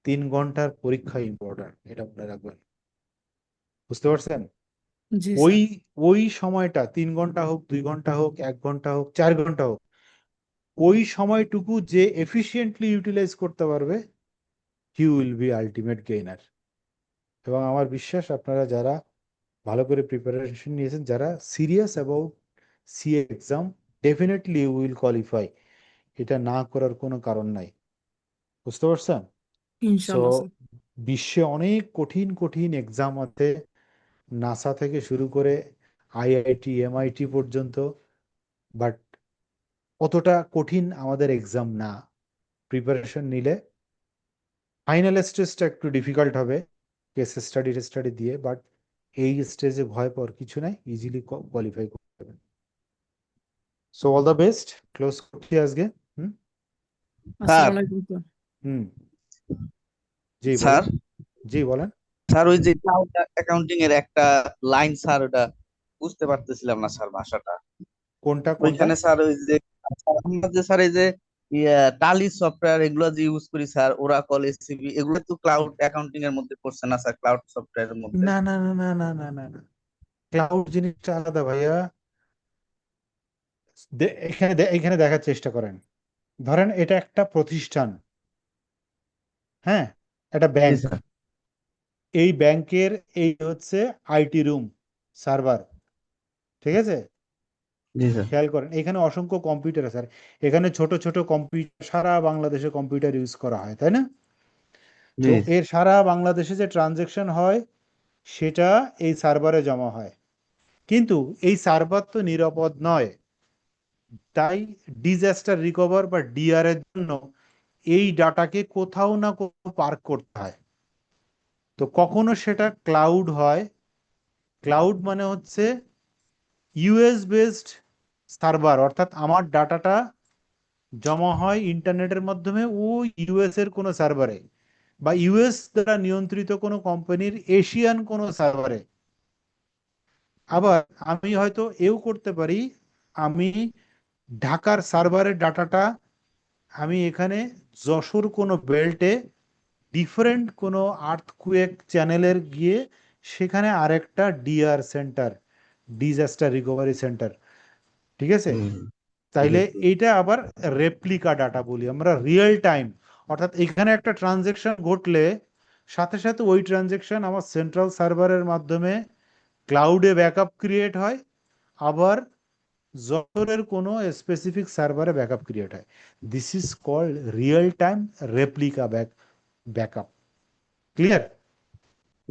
3 ঘন্টার পরীক্ষা ইম্পর্ট্যান্ট, এটা মনে রাখবেন। বুঝতে পারছেন? জি ওই স্যার। ওই সময়টা 3 ঘন্টা হোক, 2 ঘন্টা হোক, 1 ঘন্টা হোক, 4 ঘন্টা হোক, ওই সময়টুকু যে এফিসিয়েন্টলি ইউটিলাইজ করতে পারবে, he will be ultimate gainer. এবং আমার বিশ্বাস আপনারা যারা ভালো করে প্রিপারেশন নিয়েছেন, যারা serious about CA exam, definitely you will qualify. এটা না করার কোনো কারণ নাই। বুঝতে পারছেন? সো ইনশাল্লাহ স্যার। বিশ্বে অনেক কঠিন কঠিন এক্সাম আছে, নাসা থেকে শুরু করে আইআইটি এমআইটি পর্যন্ত, বাট অতটা কঠিন আমাদের এক্সাম না। প্রিপারেশন নিলে ফাইনাল স্টেজটা একটু ডিফিকাল্ট হবে কেস স্টাডি দিয়ে, বাট এই স্টেজে ভয় পাওয়ার কিছু নাই, ইজিলি কোয়ালিফাই করতে পারবেন। So all the best, close করছি আজকে। হুম স্যার আসসালামু আলাইকুম স্যার। হুম জি স্যার বলেন। জি বলেন। স্যার ওই যে ক্লাউড অ্যাকাউন্টিং এর একটা লাইন স্যার, ওটা বুঝতে পারতেছিলাম না স্যার ভাষাটা। কোনটা কোনটা? ওইখানে স্যার ওই যে আমরা যে স্যার এই যে টালি সফটওয়্যার এগুলো যে ইউজ করি স্যার, ওরাকল, এসসিবি, এগুলো তো ক্লাউড অ্যাকাউন্টিং এর মধ্যে পড়ছে না স্যার? ক্লাউড সফটওয়্যারের মধ্যে। না না না না না না না না, ক্লাউড জিনিসটা আলাদা ভাইয়া। এখানে দেখার চেষ্টা করেন। ধরেন এটা একটা প্রতিষ্ঠান, হ্যাঁ, একটা জি ব্যাংক। স্যার। এই ব্যাংকের এই হচ্ছে আইটি রুম, সার্ভার, ঠিক আছে? জি স্যার। খেয়াল করেন এখানে অসংখ্য কম্পিউটার আছে, আর এখানে ছোট ছোট কম্পিউটার, সারা বাংলাদেশে কম্পিউটার ইউজ করা হয়, তাই না? তো জি এর সারা বাংলাদেশে যে ট্রানজেকশন হয় সেটা এই সার্ভারে জমা হয়, কিন্তু এই সার্ভার তো নিরাপদ নয়। তাই ডিজাস্টার রিকভার বা ডিআর এর জন্য এই ডাটাকে কোথাও না কোথাও পার্ক করতে হয়। তো কখনো সেটা ক্লাউড হয়। ক্লাউড মানে হচ্ছে ইউএস বেসড সার্ভার, অর্থাৎ আমার ডাটাটা জমা হয় ইন্টারনেটের মাধ্যমে ওই ইউএস এর কোনো সার্ভারে, বা ইউএস দ্বারা নিয়ন্ত্রিত কোনো কোম্পানির এশিয়ান কোনো সার্ভারে। আবার আমি হয়তো এও করতে পারি, আমি ঢাকার সার্ভারের ডাটাটা আমি এখানে যশোর কোনো বেল্টে ডিফারেন্ট কোনো আর্থকুয়েক চ্যানেলের গিয়ে সেখানে আরেকটা DR centre, disaster recovery centre, ঠিক আছে? হুম, তাইলে জি এইটা আবার রেপ্লিকা ডাটা বলি আমরা, রিয়েল টাইম। অর্থাৎ এখানে একটা ট্রানজেকশন ঘটলে সাথে সাথে ওই ট্রানজেকশন আমার সেন্ট্রাল সার্ভারের মাধ্যমে ক্লাউডে ব্যাকআপ ক্রিয়েট হয়, আবার যশোরের কোনো স্পেসিফিক সার্ভারে ব্যাকআপ ক্রিয়েট হয়। This is called real time replica backup. Clear?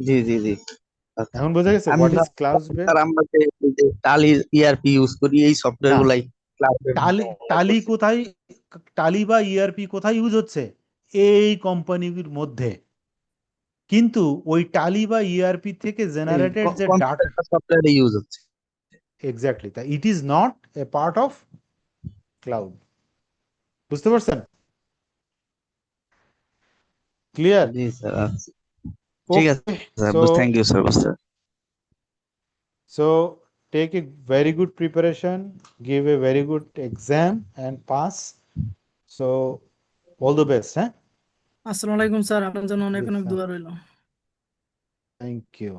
জি জি জি। আচ্ছা। এখন বোঝা গেছে আমি what is cloud base? Sir আমরা যে এই যে টালি ইআরপি ইউজ করি এই সফটওয়্যার না, গুলাই ক্লাউডের টালি টালি কোথায়, টালি বা ইআরপি কোথায় ইউজ হচ্ছে? এই কোম্পানির মধ্যে। কিন্তু ওই টালি বা ইআরপি থেকে জেনারেটেড যে ডাটা, সফটওয়্যার ইউজ হচ্ছে। এক্স্যাক্টলি, তা it is not a part of cloud. বুঝতে পারছেন? ক্লিয়ার? জি স্যার। আচ্ছা ঠিক আছে okay, sir, so thank you sir বুঝতে। so take a very good preparation, give a very good exam and pass. So all the best, huh? আসসালামু আলাইকুম sir, আপনার জন্য অনেক Yes, অনেক sir. দোয়া রইল। Thank you.